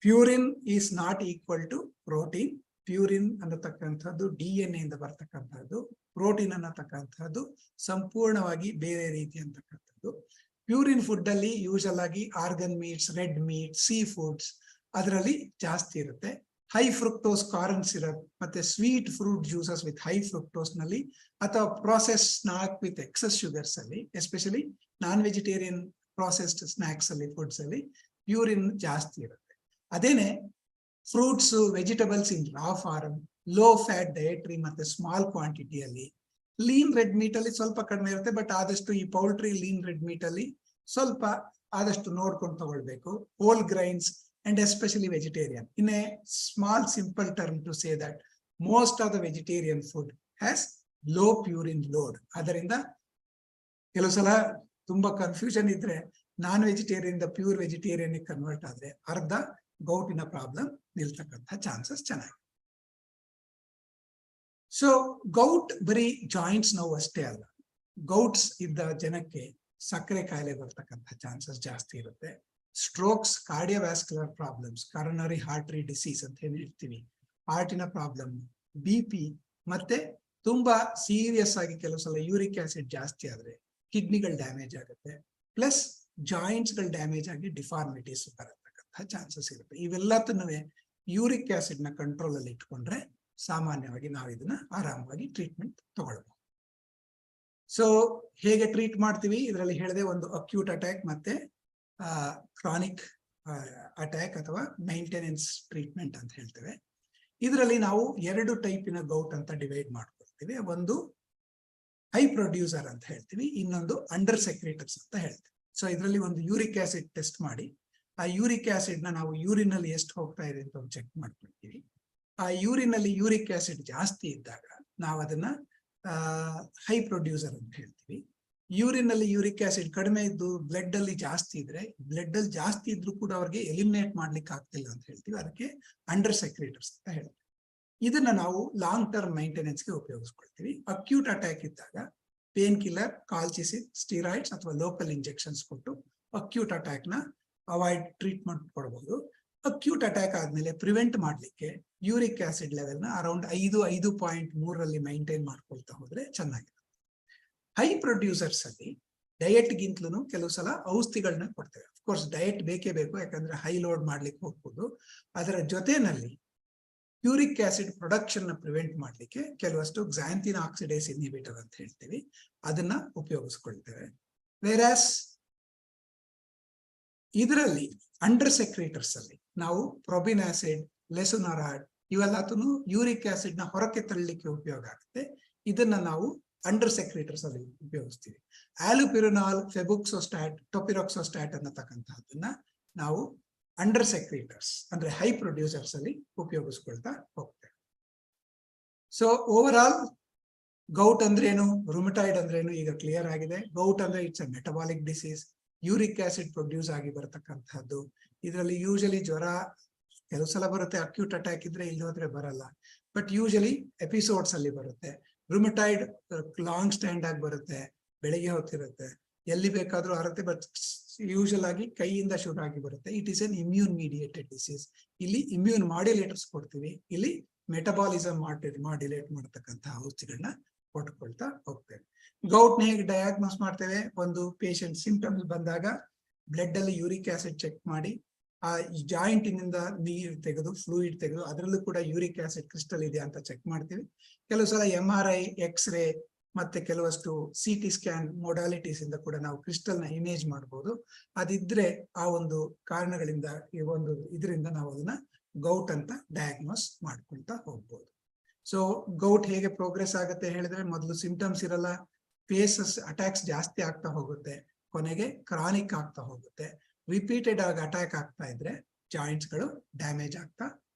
[SPEAKER 2] Purine is not equal to protein. Purine ಅನ್ನತಕ್ಕಂಥದ್ದು DNA ಇಂದ ಬರ್ತಕ್ಕಂಥದ್ದು. ಪ್ರೋಟೀನ್ ಅನ್ನತಕ್ಕಂಥದ್ದು ಸಂಪೂರ್ಣವಾಗಿ ಬೇರೆ ರೀತಿ ಅಂತಕ್ಕಂಥದ್ದು. ಪ್ಯೂರಿನ್ ಫುಡ್ ಅಲ್ಲಿ ಯೂಶಲ್ ಆಗಿ organ meats, red meat, sea foods ಅದರಲ್ಲಿ ಜಾಸ್ತಿ ಇರುತ್ತೆ. ಹೈ ಫ್ರುಕ್ಟೋಸ್ ಕಾರ್ನ್ ಸಿರಪ್ ಮತ್ತೆ sweet fruit juices with high fructose ನಲ್ಲಿ, ಅಥವಾ process snack with excess sugars ಅಲ್ಲಿ, especially non vegetarian processed snacks ಅಲ್ಲಿ, ಫುಡ್ಸ್ ಅಲ್ಲಿ ಪ್ಯೂರಿನ್ ಜಾಸ್ತಿ ಇರುತ್ತೆ. ಅದೇನೆ fruits, vegetables in raw form, low fat dietary ಮತ್ತೆ ಸ್ಮಾಲ್ ಕ್ವಾಂಟಿಟಿಯಲ್ಲಿ. ಲೀನ್ ರೆಡ್ ಮೀಟ್ ಅಲ್ಲಿ ಸ್ವಲ್ಪ ಕಡಿಮೆ ಇರುತ್ತೆ, ಬಟ್ ಆದಷ್ಟು ಈ ಪೌಲ್ಟ್ರಿ ಲೀನ್ ರೆಡ್ ಮೀಟ್ ಅಲ್ಲಿ ಸ್ವಲ್ಪ ಆದಷ್ಟು ನೋಡ್ಕೊಂಡು ತಗೊಳ್ಬೇಕು. Whole grains and especially vegetarian. In a small simple term to say that most of the vegetarian food has low purine load. ಅದರಿಂದ ಕೆಲವು ಸಲ ತುಂಬಾ ಕನ್ಫ್ಯೂಷನ್ ಇದ್ರೆ ನಾನ್ ವೆಜಿಟೇರಿಯನ್ ಇಂದ ಪ್ಯೂರ್ ವೆಜಿಟೇರಿಯನ್ ಕನ್ವರ್ಟ್ ಆದ್ರೆ ಅರ್ಧ ಗೌಟಿನ ಪ್ರಾಬ್ಲಮ್ ನಿಲ್ತಕ್ಕಂಥ ಚಾನ್ಸಸ್ ಚೆನ್ನಾಗಿ. ಸೊ ಗೌಟ್ ಬರೀ ಜಾಯಿಂಟ್ಸ್ ನೋವು ಅಷ್ಟೇ ಅಲ್ಲ, ಗೌಟ್ಸ್ ಇದ್ದ ಜನಕ್ಕೆ ಸಕ್ಕರೆ ಕಾಯಿಲೆ ಬರ್ತಕ್ಕಂಥ ಚಾನ್ಸಸ್ ಜಾಸ್ತಿ ಇರುತ್ತೆ. Strokes, cardiovascular problems, ಕಾರನರಿ artery disease ಅಂತ ಏನ್ ಹೇಳ್ತೀವಿ, ಹಾರ್ಟಿನ ಪ್ರಾಬ್ಲಮ್, BP, ಮತ್ತೆ ತುಂಬಾ ಸೀರಿಯಸ್ ಆಗಿ ಕೆಲವು ಸಲ ಯೂರಿಕ್ ಆಸಿಡ್ ಜಾಸ್ತಿ ಆದ್ರೆ ಕಿಡ್ನಿಗಳು ಡ್ಯಾಮೇಜ್ ಆಗುತ್ತೆ. ಪ್ಲಸ್ ಜಾಯಿಂಟ್ಸ್ ಗಳು ಡ್ಯಾಮೇಜ್ ಆಗಿ ಡಿಫಾರ್ಮಿಟೀಸ್ ಬರತಕ್ಕಂಥ ಚಾನ್ಸಸ್ ಇರುತ್ತೆ. ಇವೆಲ್ಲದನ್ನೂ ಯೂರಿಕ್ ಆಸಿಡ್ ನ ಕಂಟ್ರೋಲ್ ಅಲ್ಲಿ ಇಟ್ಕೊಂಡ್ರೆ ಸಾಮಾನ್ಯವಾಗಿ ನಾವು ಇದನ್ನ ಆರಾಮವಾಗಿ ಟ್ರೀಟ್ಮೆಂಟ್ ತಗೊಳ್ಬಹುದು. ಸೊ ಹೇಗೆ ಟ್ರೀಟ್ ಮಾಡ್ತೀವಿ ಇದರಲ್ಲಿ ಹೇಳಿದೆ, ಒಂದು ಅಕ್ಯೂಟ್ ಅಟ್ಯಾಕ್ ಮತ್ತೆ ಕ್ರಾನಿಕ್ ಅಟ್ಯಾಕ್ ಅಥವಾ ಮೈಂಟೆನೆನ್ಸ್ ಟ್ರೀಟ್ಮೆಂಟ್ ಅಂತ ಹೇಳ್ತೇವೆ. ಇದರಲ್ಲಿ ನಾವು ಎರಡು ಟೈಪಿನ ಗೌಟ್ ಅಂತ ಡಿವೈಡ್ ಮಾಡ್ಕೊಳ್ತೀವಿ. ಒಂದು ಹೈ ಪ್ರೊಡ್ಯೂಸರ್ ಅಂತ ಹೇಳ್ತೀವಿ, ಇನ್ನೊಂದು ಅಂಡರ್ ಸೆಕ್ರೇಟರ್ಸ್ ಅಂತ ಹೇಳ್ತೀವಿ. ಸೊ ಇದರಲ್ಲಿ ಒಂದು ಯೂರಿಕ್ ಆಸಿಡ್ ಟೆಸ್ಟ್ ಮಾಡಿ, ಆ ಯೂರಿಕ್ ಆಸಿಡ್ ನ ನಾವು ಯೂರಿನ್ ಅಲ್ಲಿ ಎಷ್ಟು ಹೋಗ್ತಾ ಇದೆ ಅಂತ ಚೆಕ್ ಮಾಡ್ಕೊಳ್ತೀವಿ. ಆ ಯೂರಿನ್ ಅಲ್ಲಿ ಯೂರಿಕ್ ಆಸಿಡ್ ಜಾಸ್ತಿ ಇದ್ದಾಗ ನಾವು ಅದನ್ನ ಹೈ ಪ್ರೊಡ್ಯೂಸರ್ ಅಂತ ಹೇಳ್ತೀವಿ. ಯೂರಿನ್ ಅಲ್ಲಿ ಯೂರಿಕ್ ಆಸಿಡ್ ಕಡಿಮೆ ಇದ್ದು ಬ್ಲಡ್ ಅಲ್ಲಿ ಜಾಸ್ತಿ ಇದ್ರೆ, ಬ್ಲಡ್ ಅಲ್ಲಿ ಜಾಸ್ತಿ ಇದ್ರೂ ಕೂಡ ಅವ್ರಿಗೆ ಎಲಿಮಿನೇಟ್ ಮಾಡ್ಲಿಕ್ಕೆ ಆಗ್ತಿಲ್ಲ ಅಂತ ಹೇಳ್ತೀವಿ, ಅದಕ್ಕೆ ಅಂಡರ್ ಸೆಕ್ರೇಟರ್ಸ್ ಅಂತ ಹೇಳ್ತೀವಿ. ಇದನ್ನ ನಾವು ಲಾಂಗ್ ಟರ್ಮ್ ಮೈಂಟೆನೆನ್ಸ್ಗೆ ಉಪಯೋಗಿಸ್ಕೊಳ್ತೀವಿ. ಅಕ್ಯೂಟ್ ಅಟ್ಯಾಕ್ ಇದ್ದಾಗ ಪೇನ್ ಕಿಲ್ಲರ್, ಕಾಲ್ಚಿಸಿನ್, ಸ್ಟೀರಾಯ್ಡ್ಸ್ ಅಥವಾ ಲೋಕಲ್ ಇಂಜೆಕ್ಷನ್ಸ್ ಕೊಟ್ಟು ಅಕ್ಯೂಟ್ ಅಟ್ಯಾಕ್ ನ ಅವಾಯ್ಡ್ ಟ್ರೀಟ್ಮೆಂಟ್ ಕೊಡಬಹುದು. ಅಕ್ಯೂಟ್ ಅಟ್ಯಾಕ್ ಆದ್ಮೇಲೆ ಪ್ರಿವೆಂಟ್ ಮಾಡ್ಲಿಕ್ಕೆ ಯೂರಿಕ್ ಆಸಿಡ್ ಲೆವೆಲ್ ನ ಅರೌಂಡ್ 5.3 ಮೈಂಟೈನ್ ಮಾಡ್ಕೊಳ್ತಾ ಹೋದ್ರೆ ಚೆನ್ನಾಗಿದೆ. ಹೈ ಪ್ರೊಡ್ಯೂಸರ್ಸ್ ಅಲ್ಲಿ ಡಯಟ್ ಗಿಂತಲೂ ಕೆಲವು ಸಲ ಔಷಧಿಗಳನ್ನ ಕೊಡ್ತೇವೆ. ಅಫ್ಕೋರ್ಸ್ ಡಯಟ್ ಬೇಕೇ ಬೇಕು, ಯಾಕಂದ್ರೆ ಹೈ ಲೋಡ್ ಮಾಡ್ಲಿಕ್ಕೆ ಹೋಗ್ಬೋದು. ಅದರ ಜೊತೆನಲ್ಲಿ ಯೂರಿಕ್ ಆಸಿಡ್ ಪ್ರೊಡಕ್ಷನ್ ನ ಪ್ರಿವೆಂಟ್ ಮಾಡ್ಲಿಕ್ಕೆ ಕೆಲವಷ್ಟು ಕ್ಸಾಂಥಿನ್ ಆಕ್ಸಿಡೇಸ್ ಇನ್ಹಿಬಿಟರ್ ಅಂತ ಹೇಳ್ತೀವಿ, ಅದನ್ನ ಉಪಯೋಗಿಸ್ಕೊಳ್ತೇವೆ. ವೇರಾಸ್ ಇದರಲ್ಲಿ ಅಂಡರ್ ಸೆಕ್ರೇಟರ್ಸ್ ಅಲ್ಲಿ ನಾವು ಪ್ರೊಬಿನ್ ಆಸಿಡ್, ಲೆಸುನರಾಡ್ ಇವೆಲ್ಲತೂ ಯೂರಿಕ್ ಆಸಿಡ್ ನ ಹೊರಕ್ಕೆ ತಳ್ಳಲಿಕ್ಕೆ ಉಪಯೋಗ ಆಗುತ್ತೆ. ಇದನ್ನ ನಾವು ಅಂಡರ್ ಸೆಕ್ರೇಟರ್ಸ್ ಅಲ್ಲಿ ಉಪಯೋಗಿಸ್ತೀವಿ. ಆಲುಪಿರನಾಲ್, ಫೆಬುಕ್ಸೋಸ್ಟಾಟ್, ಟೊಪಿರಾಕ್ಸೋಸ್ಟಾಟ್ ಅನ್ನತಕ್ಕಂಥದ್ದನ್ನ ನಾವು ಅಂಡರ್ ಸೆಕ್ರೇಟರ್ಸ್ ಅಂದ್ರೆ ಹೈ ಪ್ರೊಡ್ಯೂಸರ್ಸ್ ಅಲ್ಲಿ ಉಪಯೋಗಿಸ್ಕೊಳ್ತಾ ಹೋಗ್ತೇವೆ. ಸೊ ಓವರ್ ಆಲ್ ಗೌಟ್ ಅಂದ್ರೇನು, ರುಮಟಾಯ್ಡ್ ಅಂದ್ರೇನು ಈಗ ಕ್ಲಿಯರ್ ಆಗಿದೆ. ಗೌಟ್ ಅಂದ್ರೆ it's a metabolic disease, uric acid produce ಆಗಿ ಬರತಕ್ಕಂಥದ್ದು. ಇದರಲ್ಲಿ ಯೂಶಲಿ ಜ್ವರ ಕೆಲವು ಸಲ ಬರುತ್ತೆ, ಅಕ್ಯೂಟ್ ಅಟ್ಯಾಕ್ ಇದ್ರೆ ಇಲ್ಲಿ ಹೋದ್ರೆ ಬರಲ್ಲ, ಬಟ್ ಯೂಶಲಿ ಎಪಿಸೋಡ್ಸ್ ಅಲ್ಲಿ ಬರುತ್ತೆ. ರುಮಟಾಯ್ಡ್ ಲಾಂಗ್ ಸ್ಟ್ಯಾಂಡ್ ಆಗಿ ಬರುತ್ತೆ, ಬೆಳಿಗ್ಗೆ ಹೊತ್ತಿರುತ್ತೆ, ಎಲ್ಲಿ ಬೇಕಾದ್ರೂ ಆರುತ್ತೆ, ಬಟ್ ಯೂಶಲ್ ಆಗಿ ಕೈಯಿಂದ ಶುರು ಆಗಿ ಬರುತ್ತೆ. It is N immune mediated disease. ಇಲ್ಲಿ ಇಮ್ಯೂನ್ ಮಾಡ್ಯುಲೇಟರ್ಸ್ ಕೊಡ್ತೀವಿ, ಇಲ್ಲಿ ಮೆಟಬಾಲಿಸಮ್ ಮಾಡ್ಯುಲೇಟ್ ಮಾಡತಕ್ಕಂಥ ಔಷಧಿಗಳನ್ನ ಕೊಟ್ಕೊಳ್ತಾ ಹೋಗ್ತೇವೆ. ಗೌಟ್ ನ ಹೇಗೆ ಡಯಾಗ್ನೋಸ್ ಮಾಡ್ತೇವೆ? ಒಂದು ಪೇಷಂಟ್ ಸಿಂಪ್ಟಮ್ಸ್ ಬಂದಾಗ ಬ್ಲಡ್ ಅಲ್ಲಿ ಯೂರಿಕ್ ಆಸಿಡ್ ಚೆಕ್ ಮಾಡಿ ಆ ಜಾಯಿಂಟಿನಿಂದ ನೀರು ತೆಗೆದು ಫ್ಲೂಯಿಡ್ ತೆಗೆದು ಅದರಲ್ಲೂ ಕೂಡ ಯೂರಿಕ್ ಆಸಿಡ್ ಕ್ರಿಸ್ಟಲ್ ಇದೆಯಾ ಅಂತ ಚೆಕ್ ಮಾಡ್ತೀವಿ. ಕೆಲವು ಸಲ MRI, ಎಕ್ಸ್ರೇ ಮತ್ತೆ ಕೆಲವಷ್ಟು CT ಸ್ಕ್ಯಾನ್ ಮೊಡಾಲಿಟೀಸ್ ಇಂದ ಕೂಡ ನಾವು ಕ್ರಿಸ್ಟಲ್ ನ ಇಮೇಜ್ ಮಾಡಬಹುದು. ಅದಿದ್ರೆ ಆ ಒಂದು ಕಾರಣಗಳಿಂದ ಈ ಒಂದು ಇದರಿಂದ ನಾವು ಅದನ್ನ ಗೌಟ್ ಅಂತ ಡಯಾಗ್ನೋಸ್ ಮಾಡ್ಕೊಂತ ಹೋಗ್ಬೋದು. ಸೊ ಗೌಟ್ ಹೇಗೆ ಪ್ರೋಗ್ರೆಸ್ ಆಗುತ್ತೆ ಹೇಳಿದ್ರೆ, ಮೊದಲು ಸಿಂಪ್ಟಮ್ಸ್ ಇರಲ್ಲ, ಫೇಸಸ್ ಅಟ್ಯಾಕ್ಸ್ ಜಾಸ್ತಿ ಆಗ್ತಾ ಹೋಗುತ್ತೆ, ಕೊನೆಗೆ ಕ್ರಾನಿಕ್ ಆಗ್ತಾ ಹೋಗುತ್ತೆ. ರಿಪೀಟೆಡ್ ಆಗಿ ಅಟ್ಯಾಕ್ ಆಗ್ತಾ ಇದ್ರೆ ಜಾಯಿಂಟ್ಸ್ ಗಳು ಡ್ಯಾಮೇಜ್ ಆಗ್ತಾ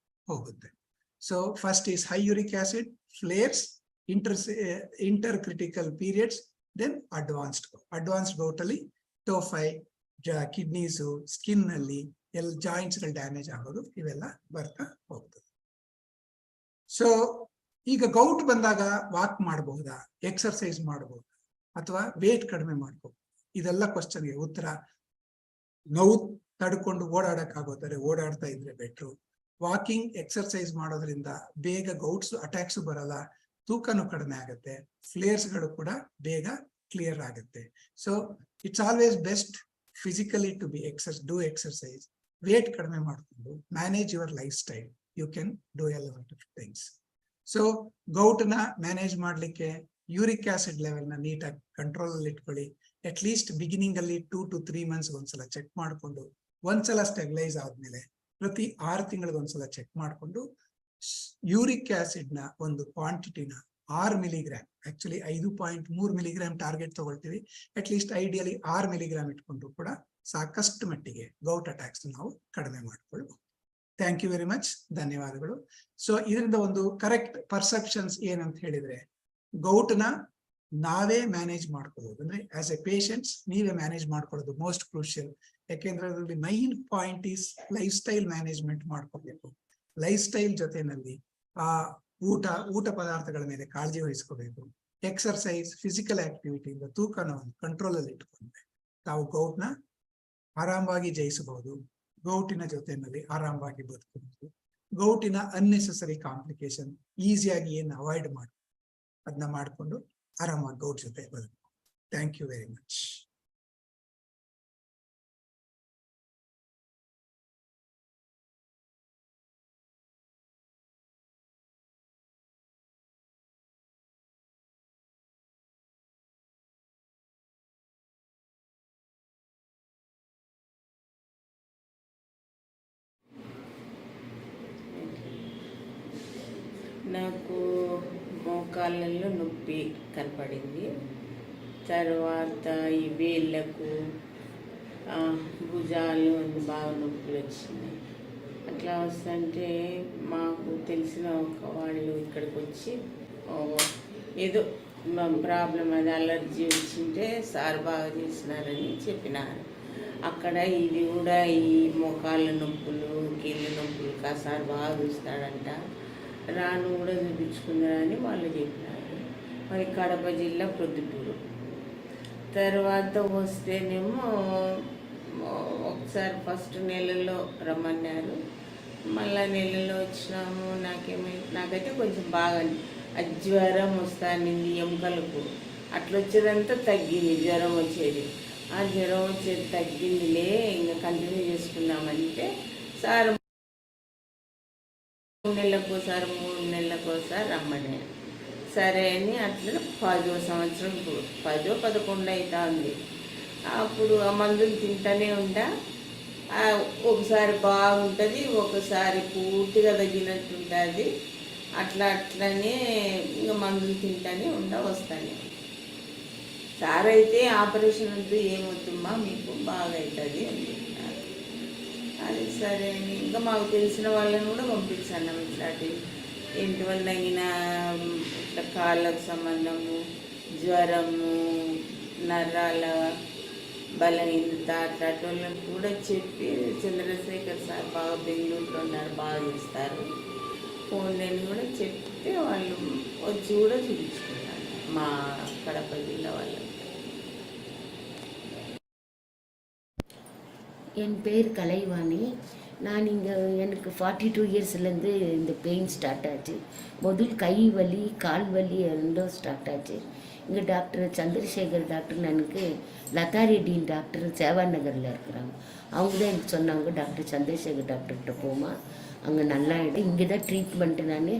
[SPEAKER 2] ಹೋಗುತ್ತೆ. So first is high uric acid, flares, inter critical periods, then advanced gout ಅಲ್ಲಿ ಟೋಫೈ, ಕಿಡ್ನೀಸು, ಸ್ಕಿನ್ ನಲ್ಲಿ ಎಲ್ಲ ಜಾಯಿಂಟ್ಸ್ ಗಳು ಡ್ಯಾಮೇಜ್ ಆಗೋದು ಇವೆಲ್ಲ ಬರ್ತಾ ಹೋಗ್ತದೆ. ಸೊ ಈಗ ಗೌಟ್ ಬಂದಾಗ ವಾಕ್ ಮಾಡಬಹುದಾ, ಎಕ್ಸರ್ಸೈಸ್ ಮಾಡಬಹುದಾ, ಅಥವಾ ವೇಟ್ ಕಡಿಮೆ ಮಾಡ್ಬೋದು? ಇದೆಲ್ಲ ಕ್ವಶನ್ಗೆ ಉತ್ತರ, ನೋವು ತಡ್ಕೊಂಡು ಓಡಾಡಕ್ಕಾಗೋತಾರೆ ಓಡಾಡ್ತಾ ಇದ್ರೆ ಬೆಟ್ರು. ವಾಕಿಂಗ್, ಎಕ್ಸರ್ಸೈಸ್ ಮಾಡೋದ್ರಿಂದ ಬೇಗ ಗೌಟ್ಸ್ ಅಟ್ಯಾಕ್ಸ್ ಬರಲ್ಲ, ತೂಕನೂ ಕಡಿಮೆ ಆಗುತ್ತೆ, ಫ್ಲೇರ್ಸ್ ಗಳು ಕೂಡ ಬೇಗ ಕ್ಲಿಯರ್ ಆಗುತ್ತೆ. So it's always best physically to be do exercise, weight ಕಡಿಮೆ ಮಾಡಿಕೊಂಡು manage your lifestyle, you can do a lot of things. So gout ನ ಮ್ಯಾನೇಜ್ ಮಾಡ್ಲಿಕ್ಕೆ ಯೂರಿಕ್ ಆಸಿಡ್ ಲೆವೆಲ್ ನ ನೀಟಾಗಿ ಕಂಟ್ರೋಲ್ ಅಲ್ಲಿ ಇಟ್ಕೊಳ್ಳಿ. ಅಟ್ ಲೀಸ್ಟ್ ಬಿಗಿನಿಂಗ್ ಅಲ್ಲಿ 2 to 3 months ಒಂದ್ಸಲ ಚೆಕ್ ಮಾಡಿಕೊಂಡು, ಒಂದ್ಸಲ ಸ್ಟೆಬಿಲೈಸ್ ಆದ್ಮೇಲೆ ಪ್ರತಿ 6 ತಿಂಗಳಿಗೆ ಒಂದ್ಸಲ ಚೆಕ್ ಮಾಡಿಕೊಂಡು ಯೂರಿಕ್ ಆಸಿಡ್ ನ ಒಂದು ಕ್ವಾಂಟಿಟಿನ 6 ಮಿಲಿಗ್ರಾಮ್, ಆಕ್ಚುಲಿ 5.3 ಮಿಲಿಗ್ರಾಮ್ ಟಾರ್ಗೆಟ್ ತಗೊಳ್ತೀವಿ. ಅಟ್ ಲೀಸ್ಟ್ ಐಡಿಯಲಿ 6 ಮಿಲಿಗ್ರಾಮ್ ಇಟ್ಕೊಂಡು ಕೂಡ ಸಾಕಷ್ಟು ಮಟ್ಟಿಗೆ ಗೌಟ್ ಅಟ್ಯಾಕ್ಸ್ ನಾವು ಕಡಿಮೆ ಮಾಡ್ಕೊಳ್ಬಹುದು. ಥ್ಯಾಂಕ್ ಯು ವೆರಿ ಮಚ್, ಧನ್ಯವಾದಗಳು. ಸೊ ಇದರಿಂದ ಒಂದು ಕರೆಕ್ಟ್ ಪರ್ಸೆಪ್ಷನ್ಸ್ ಏನಂತ ಹೇಳಿದ್ರೆ, ಗೌಟ್ ನ ನಾವೇ ಮ್ಯಾನೇಜ್ ಮಾಡ್ಕೊಳ್ಳೋದು, ಅಂದ್ರೆ ಆಸ್ ಎ ಪೇಷಂಟ್ಸ್ ನೀವೇ ಮ್ಯಾನೇಜ್ ಮಾಡ್ಕೊಳ್ಳೋದು ಮೋಸ್ಟ್ ಕ್ರೂಷಿಯಲ್. ಯಾಕೆಂದ್ರೆ ಅದರಲ್ಲಿ main point is life style management ಮಾಡ್ಕೋಬೇಕು. ಲೈಫ್ ಸ್ಟೈಲ್ ಜೊತೆನಲ್ಲಿ ಆ ಊಟ ಪದಾರ್ಥಗಳ ಮೇಲೆ ಕಾಳಜಿ ವಹಿಸ್ಕೋಬೇಕು. ಎಕ್ಸರ್ಸೈಸ್, ಫಿಸಿಕಲ್ ಆಕ್ಟಿವಿಟಿಯಿಂದ ತೂಕನ ಒಂದು ಕಂಟ್ರೋಲ್ ಅಲ್ಲಿ ಇಟ್ಕೊಂಡ್ರೆ ತಾವು ಗೌಟ್ ನ ಆರಾಮವಾಗಿ ಜಯಿಸಬಹುದು. ಗೌಟಿನ ಜೊತೆನಲ್ಲಿ ಆರಾಮವಾಗಿ ಬದುಕಬಹುದು. ಗೌಟಿನ ಅನ್ನೆಸೆಸರಿ ಕಾಂಪ್ಲಿಕೇಶನ್ ಈಸಿಯಾಗಿ ಏನು ಅವಾಯ್ಡ್ ಮಾಡಿ ಅದನ್ನ ಮಾಡಿಕೊಂಡು ಆರಾಮಾಗಿ ಗೌಟ್ ಜೊತೆ ಬದುಕು. Thank you very much.
[SPEAKER 3] నాకు మోకాళ్ళల్లో నొప్పి కనపడింది. తర్వాత ఈ వేళ్ళకు భుజాలు బాగా నొప్పులు వచ్చినాయి. అట్లా వస్తుంటే మాకు తెలిసిన ఒక వాళ్ళు ఇక్కడికి వచ్చి ఏదో ప్రాబ్లం అది అలర్జీ వచ్చింటే సార్ బాగా చేసినారని చెప్పినారు. అక్కడ ఇది కూడా ఈ మోకాళ్ళ నొప్పులు, కీళ్ళ నొప్పులు సార్ బాగా చూస్తాడంట, రాను కూడా చూపించుకున్నారని వాళ్ళు చెప్పినారు. మరి కడప జిల్లా ప్రొద్దుటూరు. తర్వాత వస్తేనేమో ఒకసారి ఫస్ట్ నెలలో రమ్మన్నారు, మళ్ళా నెలలో వచ్చినాము. నాకైతే కొంచెం బాగా జ్వరం వస్తానింది ఎముకలకు, అట్లా వచ్చేదంతా తగ్గింది. జ్వరం వచ్చేది, ఆ జ్వరం వచ్చేది తగ్గిందిలే, ఇంకా కంటిన్యూ చేసుకున్నామంటే సార్ 3 నెలలకోసారి 3 నెలలకోసారి రమ్మని. సరే అని అట్లా 10వ సంవత్సరం, 10, 11 అవుతా ఉంది. అప్పుడు ఆ మందులు తింటూనే ఉంటా. ఒకసారి బాగుంటుంది, ఒకసారి పూర్తిగా తగ్గినట్టు ఉంటుంది. అట్లనే ఇంకా మందులు తింటూనే వస్తాను. సార్ అయితే ఆపరేషన్ అంటూ ఏమవుతుందా మీకు బాగా అవుతుంది అని చెప్పినారు. అది సరే అని ఇంకా మాకు తెలిసిన వాళ్ళని కూడా పంపించాను. ఇట్లాంటి ఇంటి వల్ల అయినా ఇట్లా కాళ్ళకు సంబంధము, జ్వరము, నరాల బలహీనత అట్లాంటి వాళ్ళని కూడా చెప్పి, చంద్రశేఖర్ సార్ బాగా బెంగళూరులో ఉన్నారు, బాగా చేస్తారు, ఫోన్లని కూడా చెప్తే వాళ్ళు వచ్చి కూడా చూపించుకున్నారు మా కడప జిల్లా వాళ్ళు.
[SPEAKER 4] என் பேர் கலைவாணி. நான் இங்கே எனக்கு 42 இயர்ஸ்லேருந்து இந்த பெயின் ஸ்டார்ட் ஆச்சு. முதல் கை வலி கால் வலி ரெண்டும் ஸ்டார்ட் ஆச்சு. இங்கே டாக்டர் சந்திரசேகர் டாக்டர் எனக்கு லதா ரெட்டின் டாக்டர் சேவா நகரில் இருக்கிறாங்க. அவங்க தான் எனக்கு சொன்னாங்க, டாக்டர் சந்திரசேகர் டாக்டர்கிட்ட போமா, அங்கே நல்லா இங்கே தான் ட்ரீட்மெண்ட்டு. நான்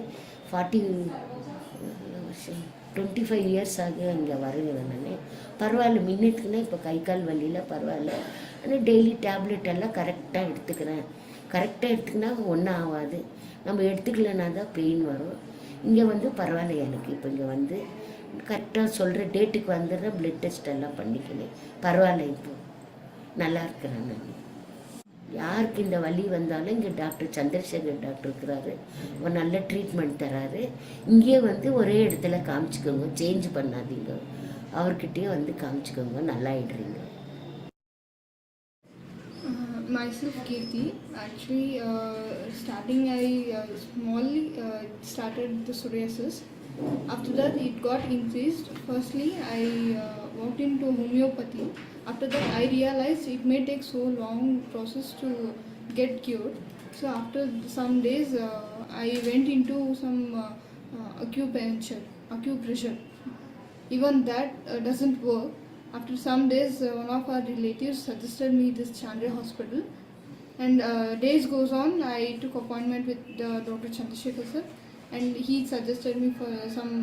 [SPEAKER 4] 25 இயர்ஸ் ஆகி இங்கே வருகிறேன். நான் பரவாயில்ல, முன்னேற்றுக்குன்னா இப்போ கை கால் வலியில் பரவாயில்ல. ஆனால் டெய்லி டேப்லெட் எல்லாம் கரெக்டாக எடுத்துக்கிறேன். கரெக்டாக எடுத்துக்கினா ஒன்றும் ஆகாது, நம்ம எடுத்துக்கலனா தான் பெயின் வரும். இங்கே வந்து பரவாயில்ல எனக்கு. இப்போ இங்கே வந்து கரெக்டாக சொல்கிற டேட்டுக்கு வந்துடுறேன், ப்ளட் டெஸ்ட் எல்லாம் பண்ணிக்கினேன், பரவாயில்ல, இப்போ நல்லா இருக்கிறேன் நான். யாருக்கு இந்த வலி வந்தாலும் இங்கே டாக்டர் சந்திரசேகர் டாக்டர் இருக்கிறாரு, ஒரு நல்ல ட்ரீட்மெண்ட் தராரு. இங்கேயே வந்து ஒரே இடத்துல காமிச்சிக்கோங்க, சேஞ்ச் பண்ணாதீங்க, அவர்கிட்டயே வந்து காமிச்சிக்கோங்க, நல்லா ஆயிடுறீங்க.
[SPEAKER 5] Myself Kirti. Actually, starting I smallly started the psoriasis. After that, it got increased. Firstly, I walked into homeopathy. After that, I realized it may take so long process to get cured. So after some days, I went into some acupressure. Even that doesn't work. After some days, one of our relatives suggested me this Chandra hospital, and days goes on. I took appointment with Dr. Chandrashekara S, and he suggested me for some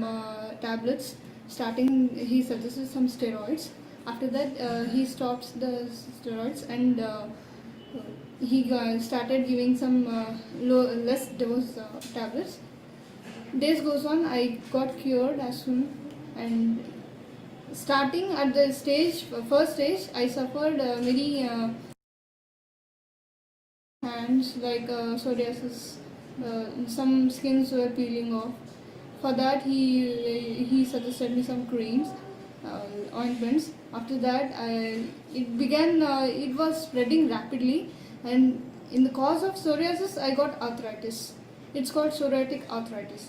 [SPEAKER 5] tablets. Starting, he suggested some steroids. After that, he stops the steroids, and he started giving some less dose tablets. Days goes on, I got cured as soon. And starting at the first stage, I suffered many hands like psoriasis. Some skins were peeling off. For that, he suggested me some creams, ointments. After that, it was spreading rapidly, and in the cause of psoriasis, I got arthritis. It's called psoriatic arthritis.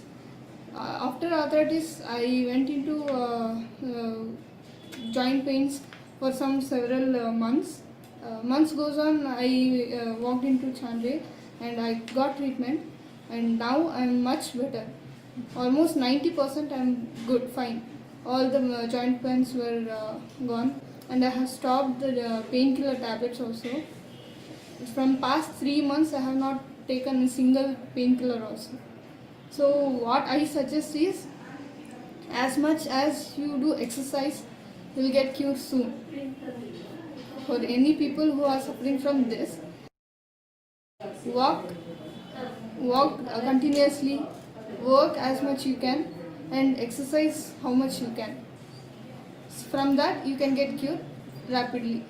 [SPEAKER 5] After arthritis, I went into joint pains for some several months. Months goes on, I walked into Chandra and I got treatment, and now I'm much better. Almost 90% I'm good, fine. All the joint pains were gone, and I have stopped the painkiller tablets also. From past 3 months, I have not taken a single painkiller also. So what I suggest is, as much as you do exercise, you will get cured soon. For any people who are suffering from this, walk continuously, work as much you can, and exercise how much you can. From that, you can get cured rapidly.